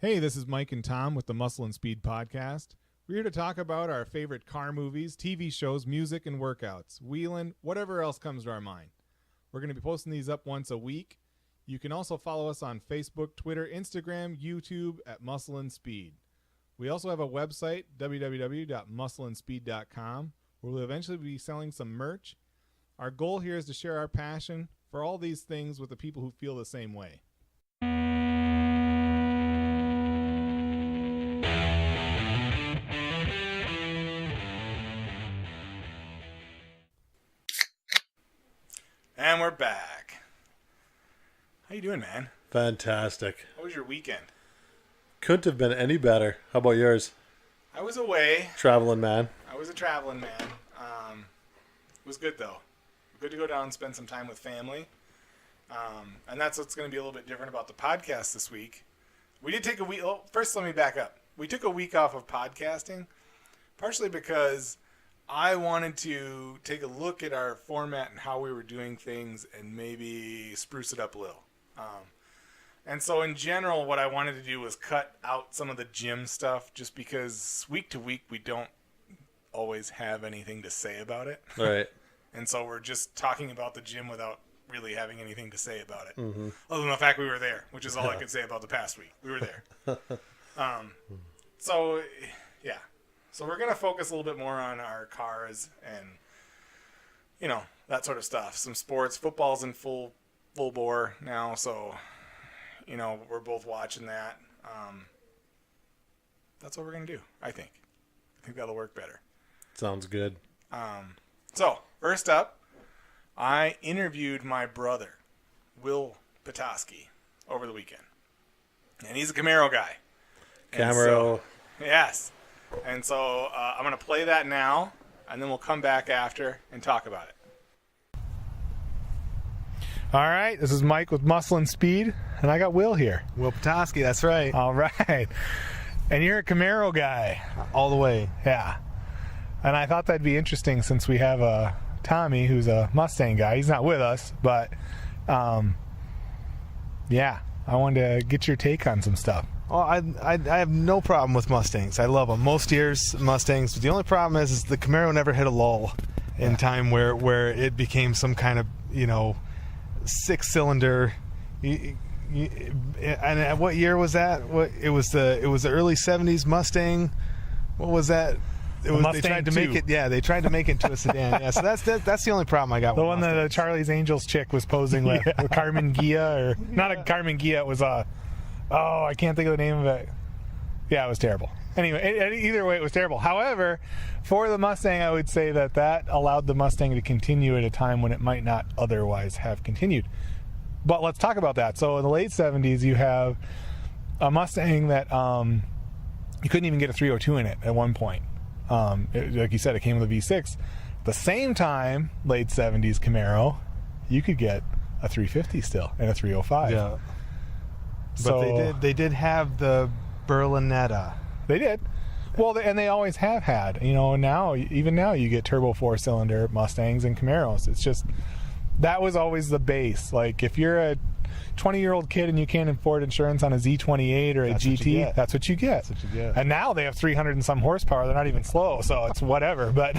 Hey, this is Mike and Tom with the Muscle and Speed podcast. We're here to talk about our favorite car movies, TV shows, music, and workouts, wheeling, whatever else comes to our mind. We're going to be posting these up once a week. You can also follow us on Facebook, Twitter, Instagram, YouTube at Muscle and Speed. We also have a website, www.muscleandspeed.com, where we'll eventually be selling some merch. Our goal here is to share our passion for all these things with the people who feel the same way. And we're back. How you doing, man? Fantastic. How was your weekend? Couldn't have been any better. How about yours? I was away. Traveling man. I was a traveling man. It was good, though. Good to go down and spend some time with family. And that's what's going to be a little bit different about the podcast this week. We did take a week. Oh, first, let me back up. We took a week off of podcasting, partially because I wanted to take a look at our format and how we were doing things and maybe spruce it up a little. And so in general, what I wanted to do was cut out some of the gym stuff just because week to week we don't always have anything to say about it. Right. And so we're just talking about the gym without really having anything to say about it. Mm-hmm. Other than the fact we were there, which is all I could say about the past week. We were there. So, yeah. So we're going to focus a little bit more on our cars and, you know, that sort of stuff. Some sports. Football's in full bore now, so, you know, we're both watching that. That's what we're going to do, I think. I think that'll work better. Sounds good. So, first up, I interviewed my brother, Will Petoskey, over the weekend. And he's a Camaro guy. Camaro. Yes. And so I'm going to play that now, and then we'll come back after and talk about it. All right, this is Mike with Muscle and Speed, and I got Will here. Will Petoskey, that's right. All right. And you're a Camaro guy. All the way. Yeah. And I thought that'd be interesting since we have Tommy, who's a Mustang guy. He's not with us, but yeah, I wanted to get your take on some stuff. Well, I have no problem with Mustangs. I love them. Most years, Mustangs. The only problem is the Camaro never hit a lull in time where it became some kind of, you know, six-cylinder. And what year was that? It was the early '70s Mustang. What was that? They tried to make it. Yeah, they tried to make it into a sedan. Yeah, so that's the only problem I got. The with one that Charlie's Angels chick was posing with, with Carmen Gia, or not a Carmen Gia. It was I can't think of the name of it. Yeah, it was terrible. Anyway, either way, it was terrible. However, for the Mustang, I would say that allowed the Mustang to continue at a time when it might not otherwise have continued. But let's talk about that. So in the late 70s, you have a Mustang that you couldn't even get a 302 in it at one point. Like you said, it came with a V6. At the same time, late 70s Camaro, you could get a 350 still and a 305. Yeah. But they did have the Berlinetta. They did. Well, and they always have had. You know, even now you get turbo 4-cylinder Mustangs and Camaros. It's just, that was always the base. Like, if you're a 20-year-old kid and you can't afford insurance on a Z28 or a GT, that's what you get. That's what you get. And now they have 300 and some horsepower. They're not even slow, so it's whatever. But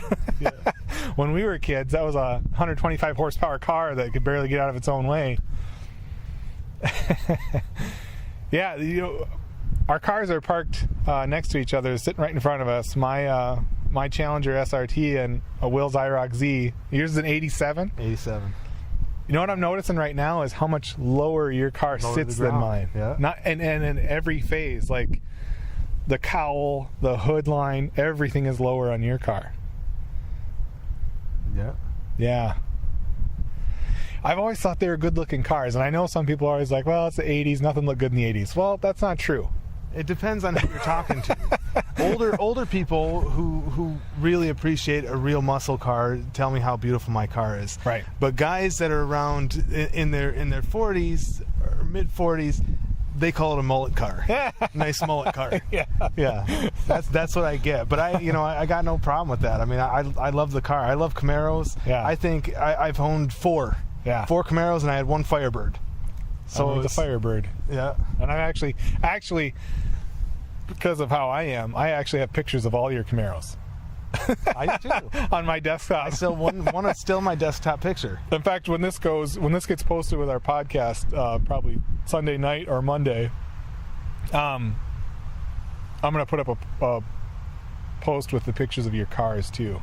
when we were kids, that was a 125 horsepower car that could barely get out of its own way. Yeah, you know, our cars are parked next to each other, sitting right in front of us. My Challenger SRT and a Will's IROC Z. Yours is an 87? 87. You know what I'm noticing right now is how much lower your car sits than mine. Yeah. And in every phase, like the cowl, the hood line, everything is lower on your car. Yeah. Yeah. I've always thought they were good-looking cars, and I know some people are always like, well, it's the 80s, nothing looked good in the 80s. Well, that's not true. It depends on who you're talking to. Older people who really appreciate a real muscle car tell me how beautiful my car is. Right. But guys that are around in their 40s or mid 40s, they call it a mullet car. Nice mullet car. Yeah. That's what I get. But I got no problem with that. I mean, I love the car. I love Camaros. Yeah. I think I've owned four. Yeah. 4 Camaros, and I had 1 Firebird. So it's a Firebird. Yeah. And I'm actually, because of how I am, I actually have pictures of all your Camaros. I do too. On my desktop. I still one is still my desktop picture. In fact, when this gets posted with our podcast, probably Sunday night or Monday, I'm gonna put up a post with the pictures of your cars too.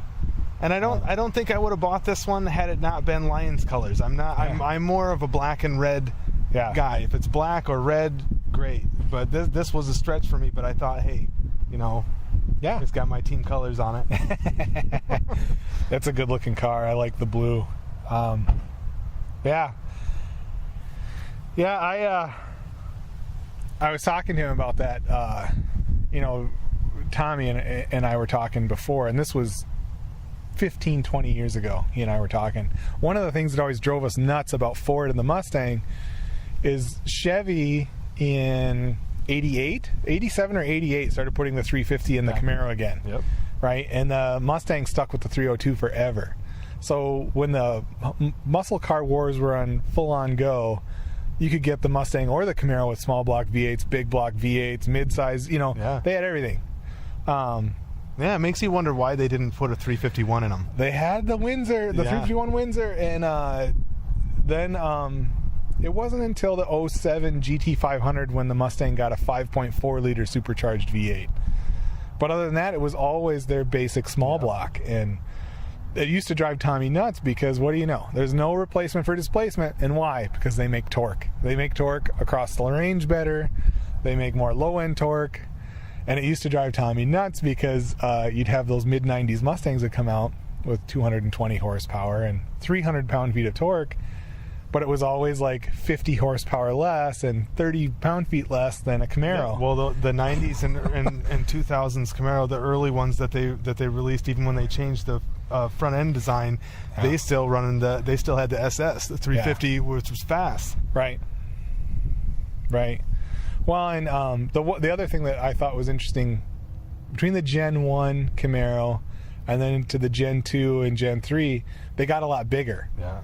And I don't think I would have bought this one had it not been Lions colors. I'm more of a black and red guy. If it's black or red, great. But this was a stretch for me. But I thought, hey, it's got my team colors on it. That's a good looking car. I like the blue. I was talking to him about that. Tommy and I were talking before, and this was 15, 20 years ago. He and I were talking. One of the things that always drove us nuts about Ford and the Mustang is Chevy in 87 or 88 started putting the 350 in the Camaro again. Yep. Right? And the Mustang stuck with the 302 forever. So when the muscle car wars were on full on go, you could get the Mustang or the Camaro with small block V8s, big block V8s, mid-size, they had everything. It makes you wonder why they didn't put a 351 in them. They had the Windsor, the 351 Windsor, and then it wasn't until the 07 GT500 when the Mustang got a 5.4 liter supercharged V8. But other than that, it was always their basic small block, and it used to drive Tommy nuts because what do you know? There's no replacement for displacement, and why? Because they make torque. They make torque across the range better. They make more low-end torque. And it used to drive Tommy nuts because you'd have those mid-90s Mustangs that come out with 220 horsepower and 300 pound-feet of torque, but it was always like 50 horsepower less and 30 pound-feet less than a Camaro. Yeah, well, the 90s and 2000s Camaro, the early ones that they released, even when they changed the front-end design, they still had the SS, the 350, which was fast. Right. Well, and the other thing that I thought was interesting, between the Gen 1 Camaro and then to the Gen 2 and Gen 3, they got a lot bigger. Yeah.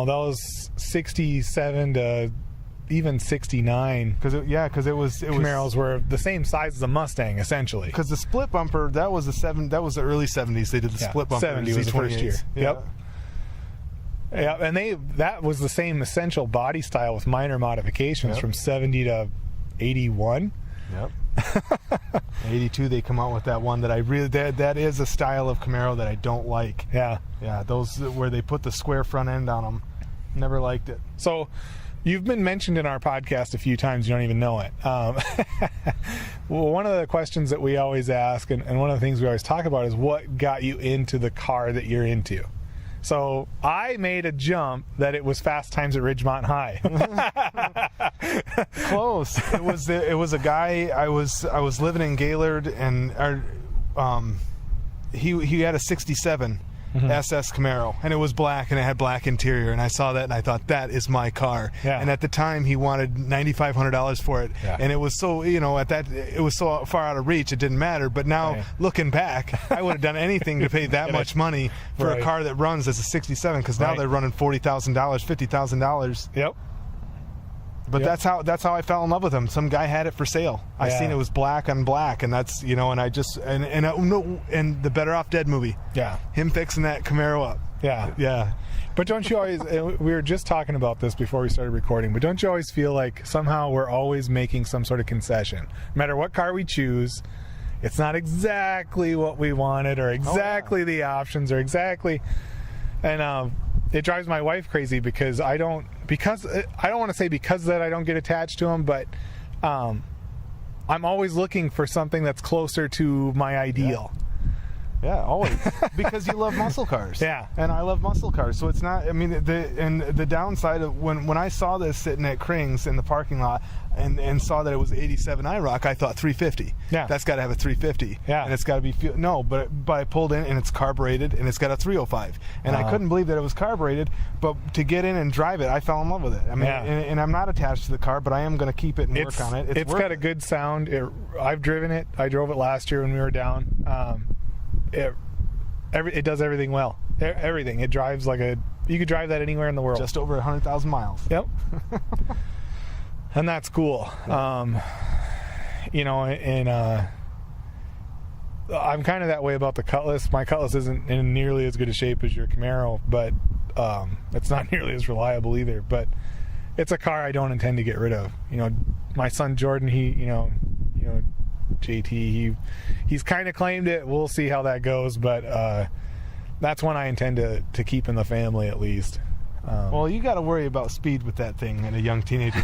Those 67 to even 69 because it was Camaros were the same size as a Mustang, essentially. Because the split bumper, that was the early 70s. They did the split bumper. 70 was the first year. Yep. Yeah, and that was the same essential body style with minor modifications from 70 to 81. Yep. 82 they come out with that one that I really that is a style of Camaro that I don't like. Yeah, those where they put the square front end on them, never liked it. So you've been mentioned in our podcast a few times, you don't even know it. Well, one of the questions that we always ask and one of the things we always talk about is what got you into the car that you're into. So I made a jump that it was Fast Times at Ridgemont High. Close. It was a guy. I was living in Gaylord, and he had a '67 SS Camaro, and it was black, and it had black interior. And I saw that, and I thought, that is my car. Yeah. And at the time, he wanted $9,500 for it, and it was so it was so far out of reach, it didn't matter. But now, looking back, I would have done anything to pay that much money for a car that runs as a '67, because now they're running $40,000, $50,000. Yep. But that's how I fell in love with him. Some guy had it for sale. I seen it was black on black, and that's and I just and the Better Off Dead movie. Yeah. Him fixing that Camaro up. Yeah. Yeah. But don't you always? We were just talking about this before we started recording. But don't you always feel like somehow we're always making some sort of concession, no matter what car we choose? It's not exactly what we wanted, or exactly the options, or exactly. And it drives my wife crazy because I don't want to say because that I don't get attached to them, but I'm always looking for something that's closer to my ideal. Yeah, always. Because you love muscle cars. Yeah. And I love muscle cars. So it's not, I mean, the downside of when I saw this sitting at Kring's in the parking lot and saw that it was 87 IROC, I thought 350. Yeah. That's got to have a 350. Yeah. And it's got to be, but I pulled in and it's carbureted and it's got a 305. And I couldn't believe that it was carbureted, but to get in and drive it, I fell in love with it. I mean, and I'm not attached to the car, but I am going to keep it and work on it. It's got a good sound. I've driven it. I drove it last year when we were down. It does everything well. Everything. It drives like you could drive that anywhere in the world. Just over 100,000 miles. Yep. and that's cool. You know, and I'm kind of that way about the Cutlass. My Cutlass isn't in nearly as good a shape as your Camaro, but it's not nearly as reliable either. But it's a car I don't intend to get rid of. You know, my son Jordan, you know, JT, he's kind of claimed it. We'll see how that goes, but that's one I intend to keep in the family at least. Well, you got to worry about speed with that thing in a young teenager.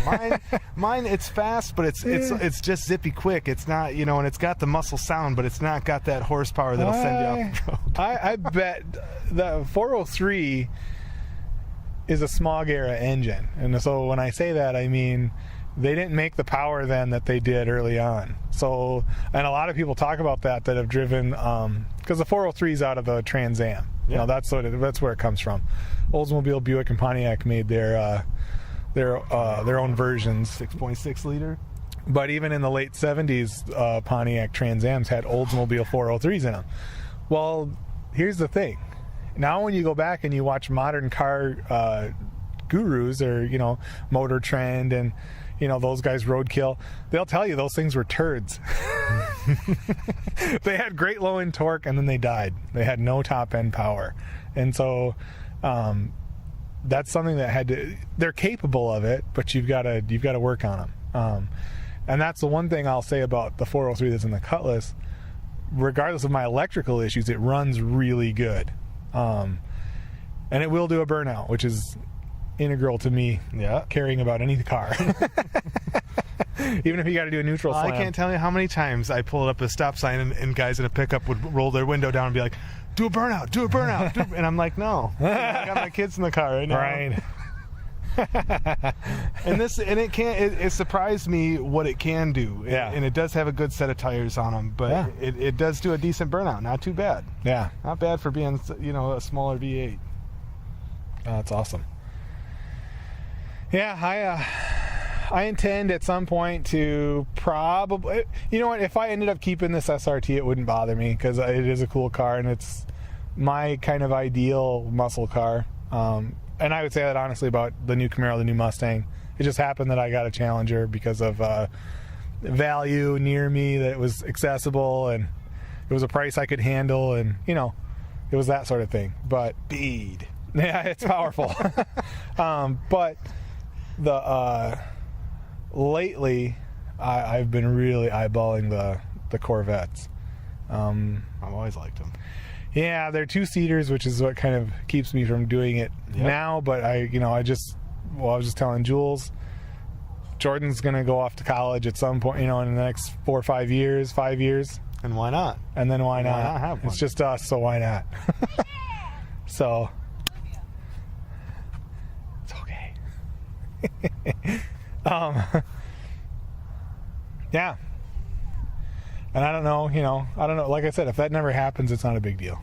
Mine, it's fast, but it's just zippy quick. It's not, you know, and it's got the muscle sound, but it's not got that horsepower that'll send you off the road. I bet the 403 is a smog era engine, and so when I say that, I mean they didn't make the power then that they did early on. So, and a lot of people talk about that have driven, because the 403 is out of a Trans Am. You know, that's where it comes from. Oldsmobile, Buick, and Pontiac made their own versions. 6.6 liter. But even in the late 70s, Pontiac Trans Ams had Oldsmobile 403s in them. Well, here's the thing. Now when you go back and you watch modern car gurus, or, you know, Motor Trend and, you know, those guys, Roadkill, they'll tell you those things were turds. They had great low end torque, and then they died. They had no top end power. And so that's something that they're capable of it, but you've got to work on them. And that's the one thing I'll say about the 403 that's in the Cutlass. Regardless of my electrical issues, it runs really good. And it will do a burnout, which is integral to me caring about any car. Even if you got to do a neutral slam. I can't tell you how many times I pulled up a stop sign and guys in a pickup would roll their window down and be like, do a burnout. And I'm like, no. I got my kids in the car right now. Right. It surprised me what it can do. Yeah. And it does have a good set of tires on them, but it does do a decent burnout. Not too bad. Yeah. Not bad for being, you know, a smaller V8. That's awesome. Yeah, I intend at some point to probably, you know what, if I ended up keeping this SRT, it wouldn't bother me, because it is a cool car and it's my kind of ideal muscle car. And I would say that honestly about the new Camaro, the new Mustang. It just happened that I got a Challenger because of value near me, that it was accessible and it was a price I could handle, and, you know, it was that sort of thing. But Speed. Yeah, it's powerful. But lately I've been really eyeballing the Corvettes. I've always liked them. Yeah, they're two-seaters, which is what kind of keeps me from doing it now. But I was just telling Jules, Jordan's gonna go off to college at some point, you know, in the next 4 or 5 years. And why not? And then why not? Why not have one? It's just us, so why not? So it's okay. Yeah. And I don't know, like I said, if that never happens, it's not a big deal.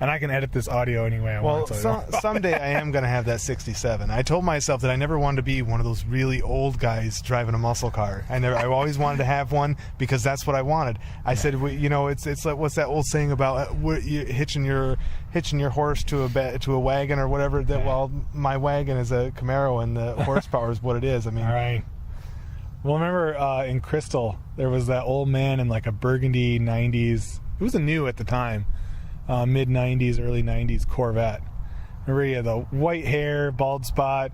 And I can edit this audio anyway I want. Someday I am going to have that 67. I told myself that I never wanted to be one of those really old guys driving a muscle car. I always wanted to have one because that's what I wanted. I said, you know, it's like, what's that old saying about hitching your horse to a wagon or whatever? That well, my wagon is a Camaro and the horsepower is what it is. I mean, all right. Well, remember in Crystal, there was that old man in like a burgundy 90s. It was a new at the time. Mid 90s, early 90s Corvette. Remember, he had the white hair, bald spot.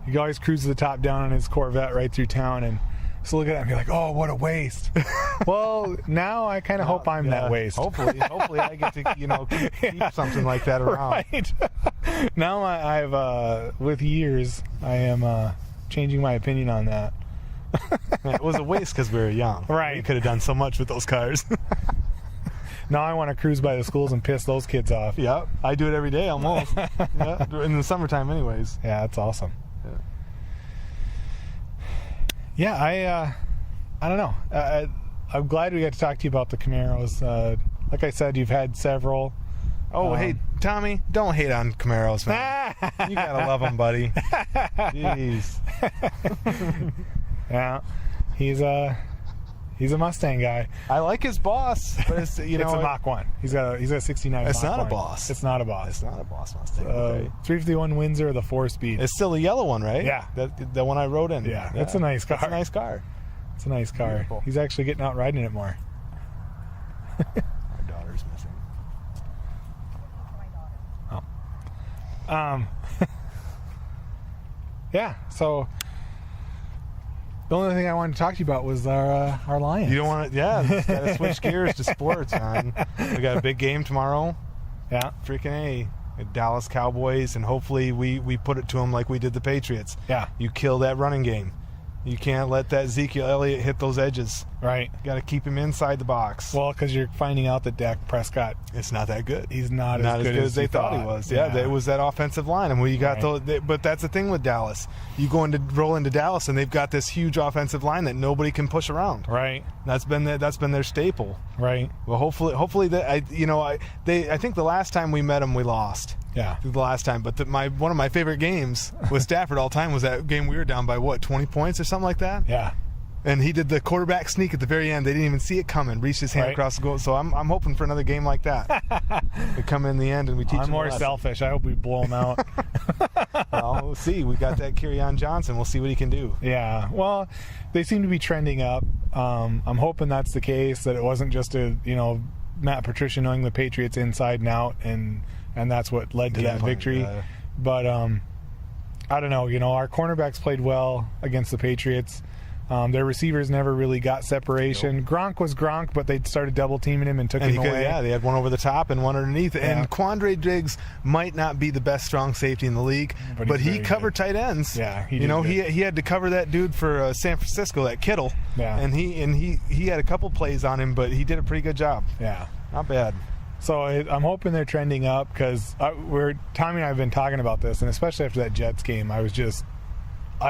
He always cruises the top down on his Corvette right through town, and just look at that and be like, "Oh, what a waste!" Well, now I kind of hope I'm that waste. Hopefully, I get to keep something like that around. Right. Now I've with years I am changing my opinion on that. It was a waste because we were young. Right. We could have done so much with those cars. Now I want to cruise by the schools and piss those kids off. Yeah, I do it every day almost. In the summertime anyways. Yeah, that's awesome. Yeah, I don't know. I'm glad we got to talk to you about the Camaros. Like I said, you've had several. Oh, hey, Tommy, don't hate on Camaros, man. You gotta love them, buddy. Jeez. Yeah, He's a Mustang guy. I like his boss, but it's It's a Mach 1. He's got a 69 It's Mach not a 1. boss. It's not a boss. It's not a boss Mustang. Okay. 351 Windsor, the 4-speed. It's still the yellow one, right? Yeah. The one I rode in. Yeah, that's a nice car. It's a nice car. It's a nice car. Beautiful. He's actually getting out riding it more. Our daughter's missing. Yeah, so the only thing I wanted to talk to you about was our Lions. You don't want to, yeah, just got to switch gears to sports, man. We got a big game tomorrow. Yeah. Freaking A. Dallas Cowboys, and hopefully we put it to them like we did the Patriots. Yeah. You kill that running game. You can't let that Ezekiel Elliott hit those edges. Right. Got to keep him inside the box. Well, because you're finding out that Dak Prescott, it's not that good. he's not Not as good as they you thought he was. Yeah, it was that offensive line, and we got but that's the thing with Dallas. You roll into Dallas, and they've got this huge offensive line that nobody can push around. Right. That's been their staple. Right. Well, hopefully that I think the last time we met them, we lost. Yeah. The last time, but one of my favorite games with Stafford all time was that game we were down by 20 points or something like that. Yeah. And he did the quarterback sneak at the very end. They didn't even see it coming. Reached his hand across the goal. So I'm hoping for another game like that. We come in the end and we teach. I'm more selfish. I hope we blow him out. Well, we'll see. We got that Kerryon Johnson. We'll see what he can do. Yeah. Well, they seem to be trending up. I'm hoping that's the case. That it wasn't just Matt Patricia knowing the Patriots inside and out, and that's what led to that victory. But I don't know. Our cornerbacks played well against the Patriots. Their receivers never really got separation. Nope. Gronk was Gronk, but they started double teaming him and took him away. Yeah, they had one over the top and one underneath. Yeah. And Quandre Diggs might not be the best strong safety in the league, but he covered tight ends. Yeah, he had to cover that dude for San Francisco, that Kittle. Yeah, and he had a couple plays on him, but he did a pretty good job. Yeah, not bad. So I'm hoping they're trending up because Tommy and I have been talking about this, and especially after that Jets game, I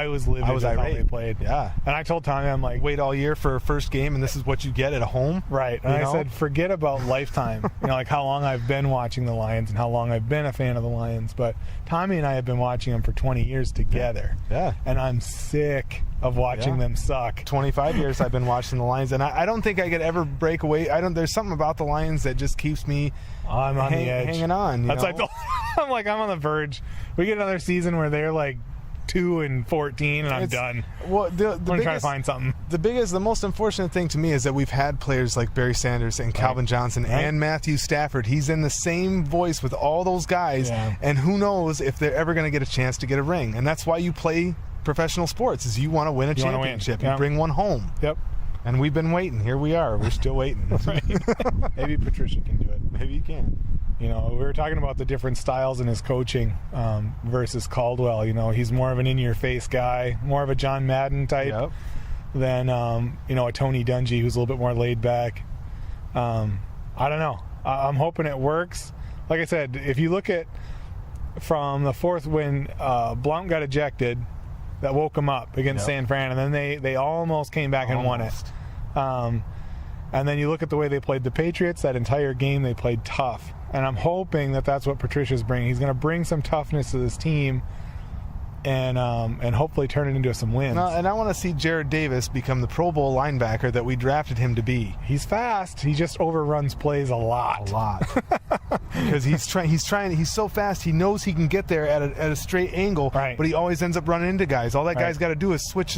was livid with how they played. Yeah. And I told Tommy, I'm like, wait all year for a first game, and this is what you get at a home? Right. And I said, forget about lifetime. Like how long I've been watching the Lions and how long I've been a fan of the Lions. But Tommy and I have been watching them for 20 years together. Yeah. And I'm sick of watching them suck. 25 years I've been watching the Lions, and I don't think I could ever break away. There's something about the Lions that just keeps me I'm on the edge. Hanging on. I'm on the verge. We get another season where they're like 2-14 and I'm done. Well, I'm gonna try to find something. The most unfortunate thing to me is that we've had players like Barry Sanders and Calvin Johnson and Matthew Stafford. He's in the same voice with all those guys, and who knows if they're ever going to get a chance to get a ring. And that's why you play professional sports, is you want to win a championship. You bring one home. Yep. And we've been waiting. Here we are. We're still waiting. Maybe Patricia can do it. Maybe you can. We were talking about the different styles in his coaching versus Caldwell. He's more of an in-your-face guy, more of a John Madden type than, a Tony Dungy who's a little bit more laid back. I don't know. I'm hoping it works. Like I said, if you look at from the fourth when Blount got ejected, that woke him up against San Fran, and then they almost came back and won it. And then you look at the way they played the Patriots, that entire game they played tough. And I'm hoping that that's what Patricia's bringing. He's going to bring some toughness to this team and hopefully turn it into some wins. And I want to see Jared Davis become the Pro Bowl linebacker that we drafted him to be. He's fast. He just overruns plays a lot. Because he's so fast, he knows he can get there at a straight angle, but he always ends up running into guys. All that guy's got to do is switch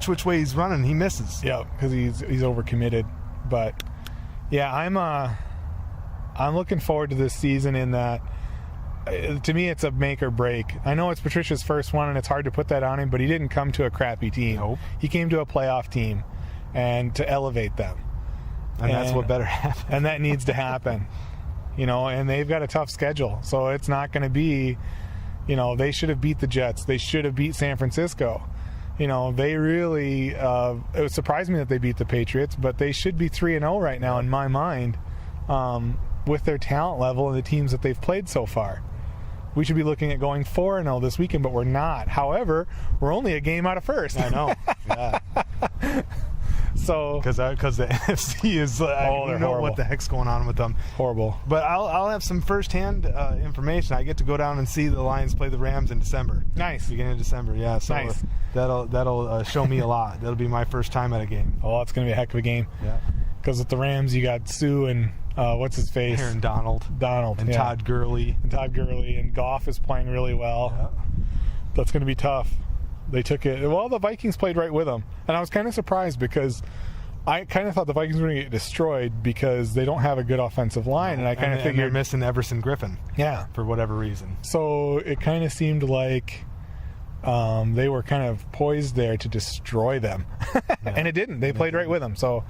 which way he's running. He misses. Yeah, because he's overcommitted. But yeah, I'm looking forward to this season in that, to me, it's a make or break. I know it's Patricia's first one, and it's hard to put that on him, but he didn't come to a crappy team. Nope. He came to a playoff team and to elevate them. And that's what better happen. And that needs to happen. And they've got a tough schedule. So it's not going to be, they should have beat the Jets. They should have beat San Francisco. They really, it surprised me that they beat the Patriots, but they should be 3-0 right now in my mind with their talent level and the teams that they've played so far. We should be looking at going 4-0 this weekend, but we're not. However, we're only a game out of first. I know. Yeah. So because the NFC is I don't know what the heck's going on with them. Horrible. But I'll have some firsthand information. I get to go down and see the Lions play the Rams in December. Nice. Beginning of December. Yeah. So nice. That'll show me a lot. That'll be my first time at a game. Oh, it's going to be a heck of a game. Yeah. Because with the Rams, you got Sue and what's his face? Aaron Donald. And Todd Gurley. And Goff is playing really well. Yeah. That's going to be tough. They took it. Well, the Vikings played right with them. And I was kind of surprised because I kind of thought the Vikings were going to get destroyed because they don't have a good offensive line. And I kind of figured they're missing Everson Griffin. Yeah. For whatever reason. So it kind of seemed like they were kind of poised there to destroy them. And it didn't. They played right with them. So.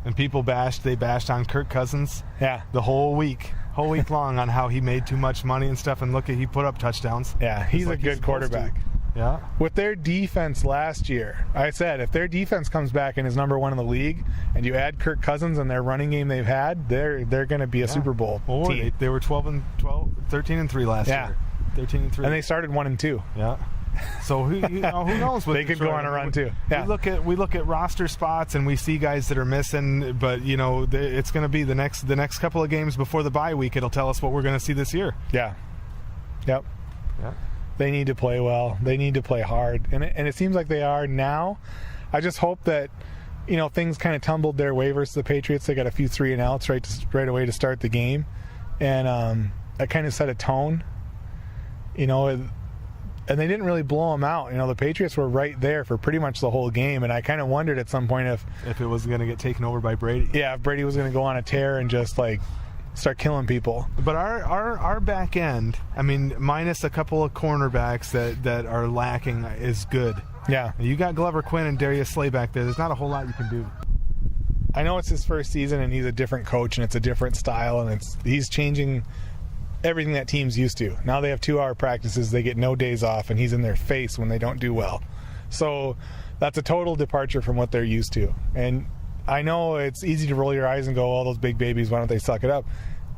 And people bashed on Kirk Cousins. Yeah. The whole week long on how he made too much money and stuff. And look, he put up touchdowns. Yeah, he's a good quarterback. Yeah. With their defense last year, I said if their defense comes back and is number one in the league, and you add Kirk Cousins and their running game they've had, they're going to be a Super Bowl team. They were 13-3 last year. 13-3, and they started 1-2. Yeah. So who knows? They could go on a run too. Yeah. We look at roster spots and we see guys that are missing, but it's going to be the next couple of games before the bye week. It'll tell us what we're going to see this year. Yeah. Yep. Yeah. They need to play well. They need to play hard, and it seems like they are now. I just hope that things kind of tumbled their way versus the Patriots. They got a few 3-and-outs right away to start the game, and that kind of set a tone. And they didn't really blow them out. The Patriots were right there for pretty much the whole game, and I kind of wondered at some point if it was going to get taken over by Brady. Yeah, if Brady was going to go on a tear and just start killing people. But our back end, minus a couple of cornerbacks that are lacking, is good. Yeah. You got Glover Quinn and Darius Slay back there. There's not a whole lot you can do. I know it's his first season, and he's a different coach, and it's a different style, and he's changing everything that team's used to. Now they have 2-hour practices. They get no days off, and he's in their face when they don't do well. So that's a total departure from what they're used to. And I know it's easy to roll your eyes and go, all those big babies, why don't they suck it up?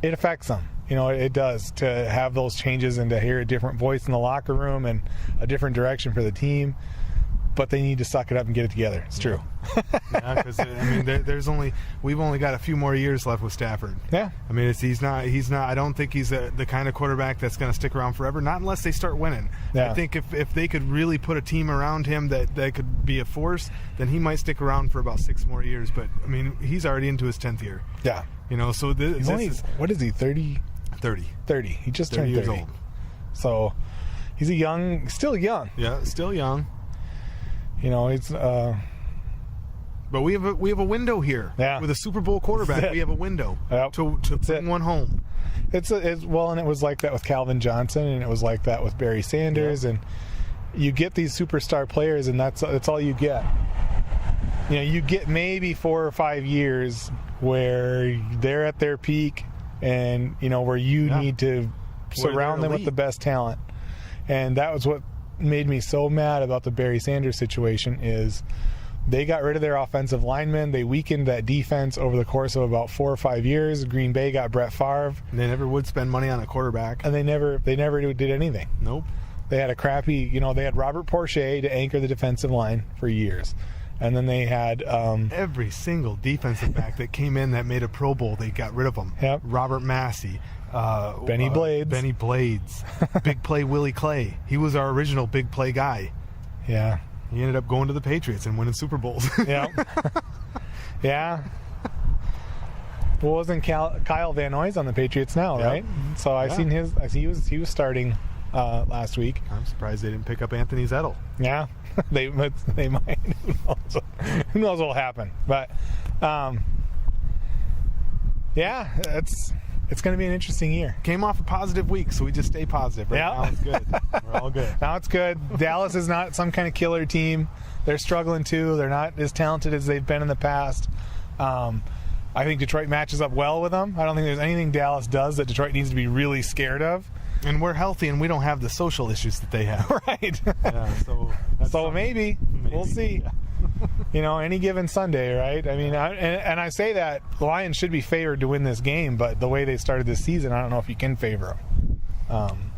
It affects them. It does, to have those changes and to hear a different voice in the locker room and a different direction for the team. But they need to suck it up and get it together. It's true. Yeah, because we've only got a few more years left with Stafford. Yeah. He's not. I don't think he's the kind of quarterback that's going to stick around forever. Not unless they start winning. Yeah. I think if they could really put a team around him that could be a force, then he might stick around for about 6 more years. But he's already into his 10th year. Yeah. So he's only, what is he? 30. 30. He just turned 30 years old. So he's still young. Yeah, still young. It's but we have a window here. Yeah. With a Super Bowl quarterback, we have a window to bring one home. And it was like that with Calvin Johnson, and it was like that with Barry Sanders, and you get these superstar players, and that's all you get. You get maybe 4 or 5 years where they're at their peak, and where you need to surround them with the best talent, and that was what made me so mad about the Barry Sanders situation. Is they got rid of their offensive linemen. They weakened that defense over the course of about 4 or 5 years. Green Bay got Brett Favre. They never would spend money on a quarterback, and they never did anything. Nope. They had a crappy. They had Robert Porcher to anchor the defensive line for years, and then they had every single defensive back that came in that made a Pro Bowl. They got rid of them. Yep. Robert Massey. Benny Blades. Big play Willie Clay. He was our original big play guy. Yeah. He ended up going to the Patriots and winning Super Bowls. Yeah. Yeah. Well, wasn't Kyle Van Noy's on the Patriots now, right? So I seen his. He was starting last week. I'm surprised they didn't pick up Anthony Zettel. Yeah, they might. Who knows what'll happen? But yeah, it's going to be an interesting year. Came off a positive week, so we just stay positive. Right now it's good. We're all good. Now it's good. Dallas is not some kind of killer team. They're struggling too. They're not as talented as they've been in the past. I think Detroit matches up well with them. I don't think there's anything Dallas does that Detroit needs to be really scared of. And we're healthy, and we don't have the social issues that they have. Right. Yeah, so maybe. We'll see. Any given Sunday, right? And I say that the Lions should be favored to win this game, but the way they started this season, I don't know if you can favor them.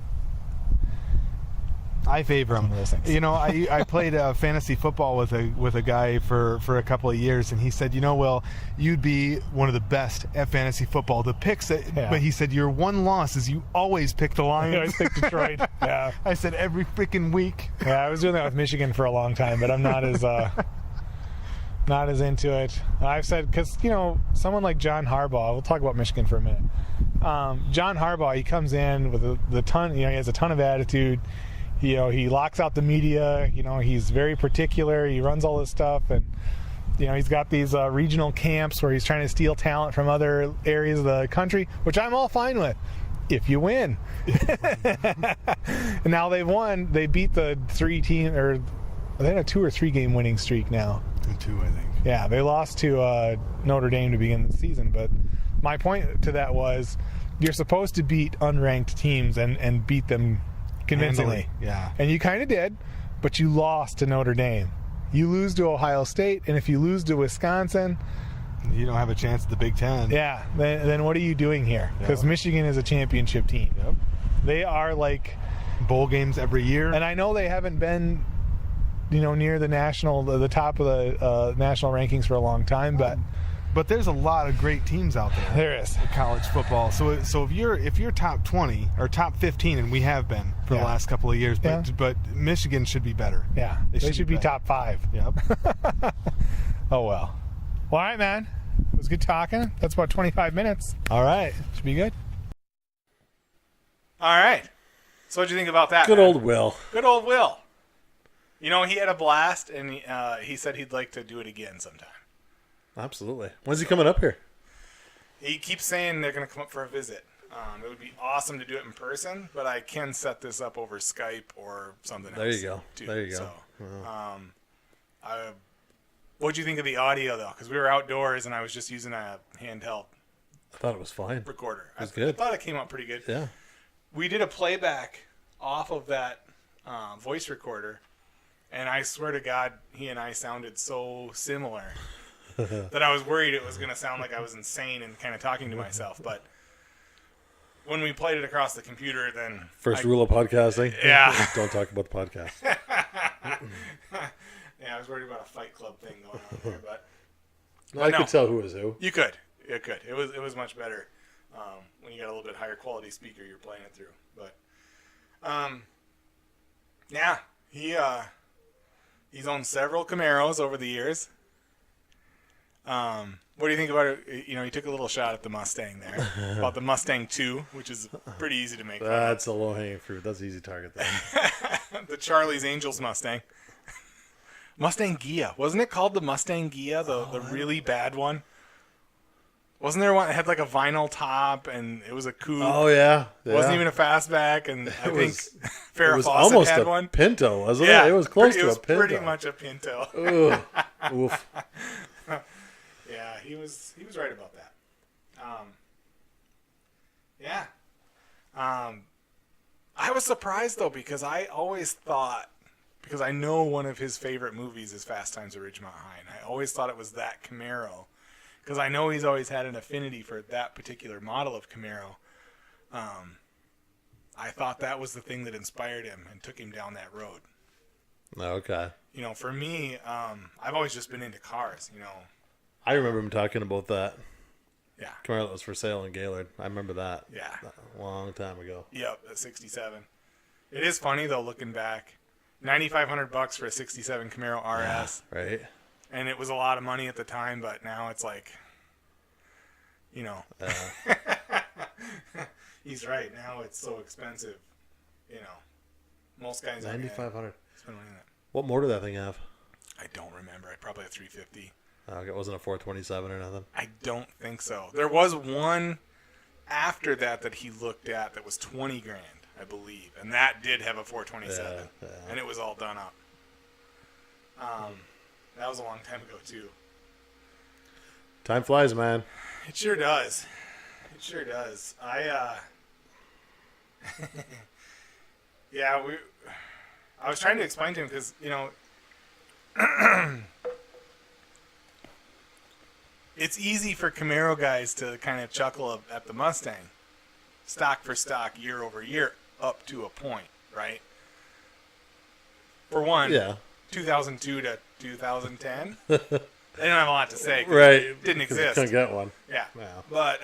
I favor him. One of those things. You know, I played fantasy football with a guy for a couple of years, and he said, you know, Will, you'd be one of the best at fantasy football. The picks, but he said your one loss is you always pick the Lions. I always pick Detroit. Yeah. I said every freaking week. Yeah, I was doing that with Michigan for a long time, but I'm not as not as into it. I've said, because, you know, someone like John Harbaugh, we'll talk about Michigan for a minute. John Harbaugh, he comes in with the ton, you know, he has a ton of attitude. You know, he locks out the media. You know, he's very particular. He runs all this stuff, and you know, he's got these regional camps where he's trying to steal talent from other areas of the country, which I'm all fine with, if you win. And now they've won. They beat the 3 team, or they had a 2 or 3 game winning streak now. 2, I think. Yeah, they lost to Notre Dame to begin the season, but my point to that was, you're supposed to beat unranked teams and beat them convincingly. Yeah. And you kind of did, but you lost to Notre Dame. You lose to Ohio State, and if you lose to Wisconsin, you don't have a chance at the Big Ten. yeah, then what are you doing here? Because Michigan is a championship team. Yep. They are like Bowl games every year. and I know they haven't been, you know, near the top of the national rankings for a long time, But there's a lot of great teams out there. there is. College football. So if you're top 20 or top 15, and we have been for the last couple of years, but Michigan should be better. Yeah, they should be top 5. Yep. Oh well. Well, all right, man. It was good talking. That's about 25 minutes. All right. Should be good. All right. So what'd you think about that? Good man? old Will. Good old Will. You know, he had a blast, and he said he'd like to do it again sometime. Absolutely. When's he coming up here? He keeps saying they're going to come up for a visit. It would be awesome to do it in person, but I can set this up over Skype or something else. There you go. Too. There you go. So, what'd you think of the audio, though? Because we were outdoors, and I was just using a handheld I thought it was fine. recorder. It was good. I thought it came out pretty good. Yeah. We did a playback off of that voice recorder, and I swear to God, he and I sounded so similar that I was worried it was going to sound like I was insane and kind of talking to myself. But when we played it across the computer, then First rule of podcasting. Yeah. Don't talk about the podcast. Yeah, I was worried about a Fight Club thing going on here, but I no. could tell who was who. you could. It could. It was much better when you got a little bit higher quality speaker you're playing it through. But yeah, he's owned several Camaros over the years. What do you think about it? You know, he took a little shot at the Mustang there, about the Mustang 2, which is pretty easy to make. That's a low-hanging fruit. That's an easy target then. The Charlie's Angels Mustang. Mustang Ghia. Wasn't it called the Mustang Ghia, the really bad one? Wasn't there one that had like a vinyl top and it was a coupe? Oh, yeah. It wasn't even a fastback, and I think Farrah It was Fawcett almost had a one. Pinto, wasn't Yeah, it? It was close it to was a Pinto. pretty much a Pinto. Ugh. Oof. Yeah, he was right about that. Yeah. I was surprised though, because I always thought, because I know one of his favorite movies is Fast Times at Ridgemont High, and I always thought it was that Camaro, because I know he's always had an affinity for that particular model of Camaro. I thought that was the thing that inspired him and took him down that road. Okay. You know, for me, I've always just been into cars, you know. I remember him talking about that Yeah. Camaro that was for sale in Gaylord. I remember that. Yeah. A long time ago. Yep, at 67. It is funny though, looking back. $9,500 for a 67 Camaro RS. Yeah, right? And it was a lot of money at the time, but now it's like, you know. He's right. Now it's so expensive. You know, most guys are $9,500. spend money on that. What motor did that thing have? I don't remember. Probably a 350. It wasn't a 427 or nothing. I don't think so. There was one after that he looked at that was 20 grand, I believe, and that did have a 427, and it was all done up. That was a long time ago too. Time flies, man. It sure does. It sure does. Yeah, I was trying to explain to him because, you know, it's easy for Camaro guys to kind of chuckle at the Mustang, stock for stock, year over year, up to a point, right? For one, Yeah. 2002 to 2010, they didn't have a lot to say. 'Cause Right. It didn't 'Cause you exist. couldn't get one. Yeah. Yeah. But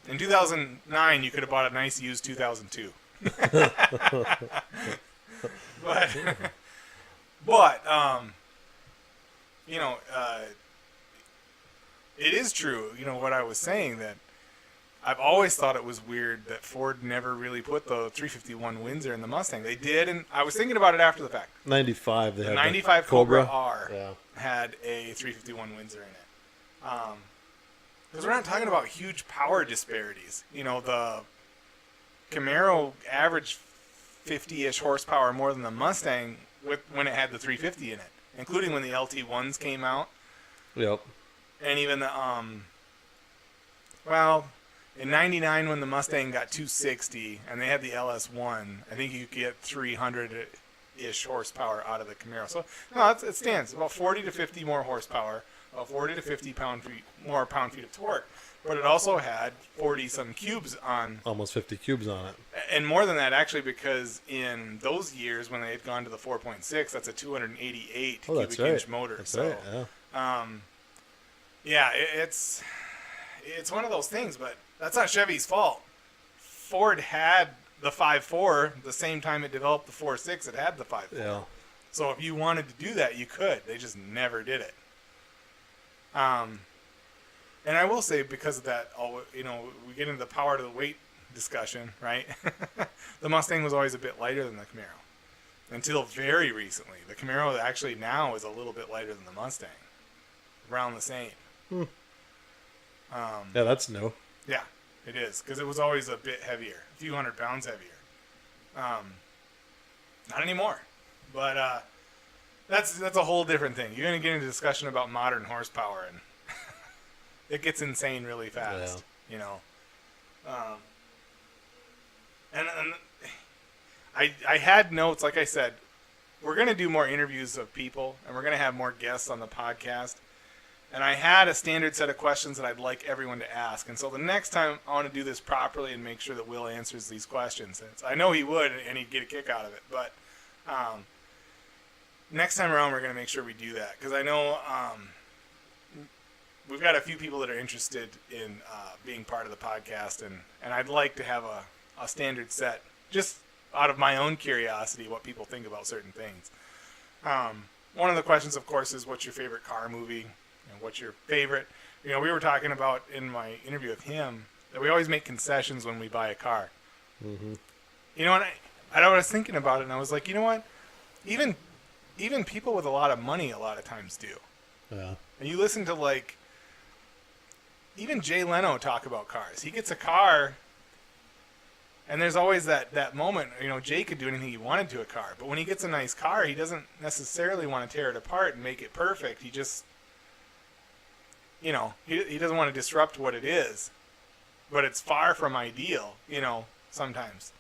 in 2009, you could have bought a nice used 2002. but you know, it is true. You know what I was saying, that I've always thought it was weird that Ford never really put the 351 Windsor in the Mustang. They did, and I was thinking about it after the fact. 95. They The had 95 the Cobra R Yeah. had a 351 Windsor in it. Because we're not talking about huge power disparities. You know, the Camaro averaged 50-ish horsepower more than the Mustang when it had the 350 in it, including when the LT1s came out. Yep. And even the, well, in 99 when the Mustang got 260 and they had the LS1, I think you could get 300-ish horsepower out of the Camaro. So, no, it stands. About 40 to 50 more horsepower, about 40 to 50 more pound-feet of torque. But it also had 40-some cubes on. Almost 50 cubes on it. And more than that, actually, because in those years when they had gone to the 4.6, that's a 288 cubic inch motor. That's so, right, yeah. Yeah, it's one of those things, but that's not Chevy's fault. Ford had the 5.4 the same time it developed the 4.6. It had the 5.4. Yeah. So if you wanted to do that, you could. They just never did it. And I will say, because of that, you know, we get into the power to the weight discussion, right? The Mustang was always a bit lighter than the Camaro. Until very recently. The Camaro actually now is a little bit lighter than the Mustang. Around the same. Yeah, that's new. Yeah, it is. Because it was always a bit heavier. A few 100 pounds heavier. Not anymore. But that's a whole different thing. You're going to get into a discussion about modern horsepower, and it gets insane really fast. Yeah. You know. And I had notes, like I said, we're going to do more interviews of people, and we're going to have more guests on the podcast. And I had a standard set of questions that I'd like everyone to ask. And so the next time I want to do this properly and make sure that Will answers these questions. I know he would, and he'd get a kick out of it. But next time around, we're going to make sure we do that. Because I know we've got a few people that are interested in being part of the podcast. And I'd like to have a standard set, just out of my own curiosity, what people think about certain things. One of the questions, of course, is what's your favorite car movie? And what's your favorite? You know, we were talking about in my interview with him that we always make concessions when we buy a car. Mm-hmm. You know, and I was thinking about it, and I was like, you know what? Even people with a lot of money a lot of times do. Yeah. And you listen to, like, even Jay Leno talk about cars. He gets a car, and there's always that moment, you know, Jay could do anything he wanted to a car. But when he gets a nice car, he doesn't necessarily want to tear it apart and make it perfect. He just, you know, he doesn't want to disrupt what it is. But it's far from ideal, you know, sometimes.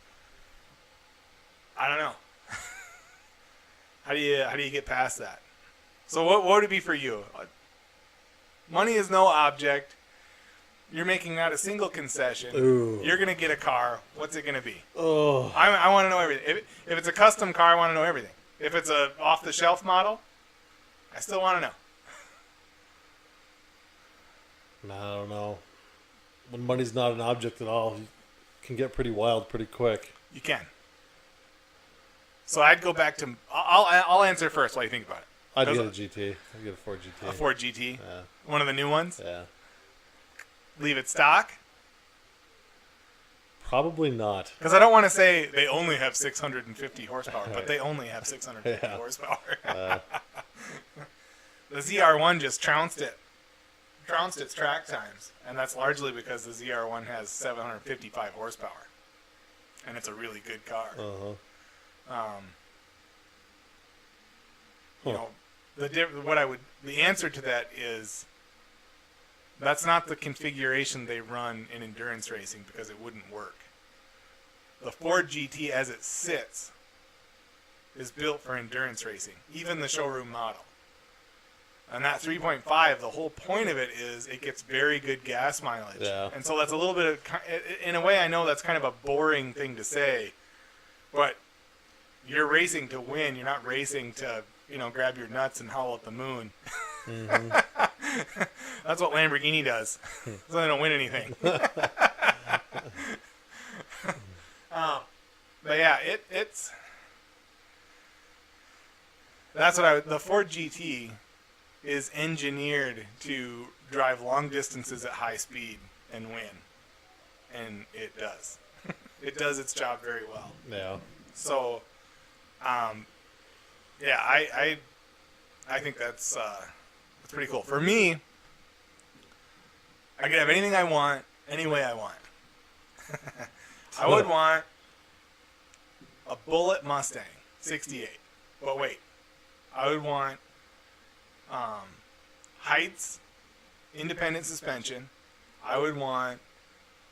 I don't know. How do you get past that? So what would it be for you? Money is no object. You're making not a single concession. Ooh. You're going to get a car. What's it going to be? Oh. I want to know everything. If it's a custom car, I want to know everything. If it's a off-the-shelf model, I still want to know. I don't know. When money's not an object at all, you can get pretty wild pretty quick. You can. So I'd go back to... I'll answer first while you think about it. I'd get a GT. I'd get a Ford GT. A Ford GT? Yeah. One of the new ones? Yeah. Leave it stock? Probably not. Because I don't want to say they only have 650 horsepower, but they only have 650 horsepower. The ZR1 just trounced its track times, and that's largely because the ZR1 has 755 horsepower, and it's a really good car. You know, the answer to that is that's not the configuration they run in endurance racing because it wouldn't work. The Ford GT as it sits is built for endurance racing, even the showroom model. And that 3.5, the whole point of it is it gets very good gas mileage. Yeah. And so that's a little bit of, in a way, I know that's kind of a boring thing to say, but you're racing to win. You're not racing to, grab your nuts and howl at the moon. Mm-hmm. That's what Lamborghini does. So they don't win anything. But yeah, it's that's what the Ford GT is engineered to drive long distances at high speed and win, and it does. It does its job very well. Yeah. So, yeah, I think that's pretty cool. For me, I could have anything I want, any way I want. I would want a Bullet Mustang, 68. But wait, I would want Heights, independent suspension. I would want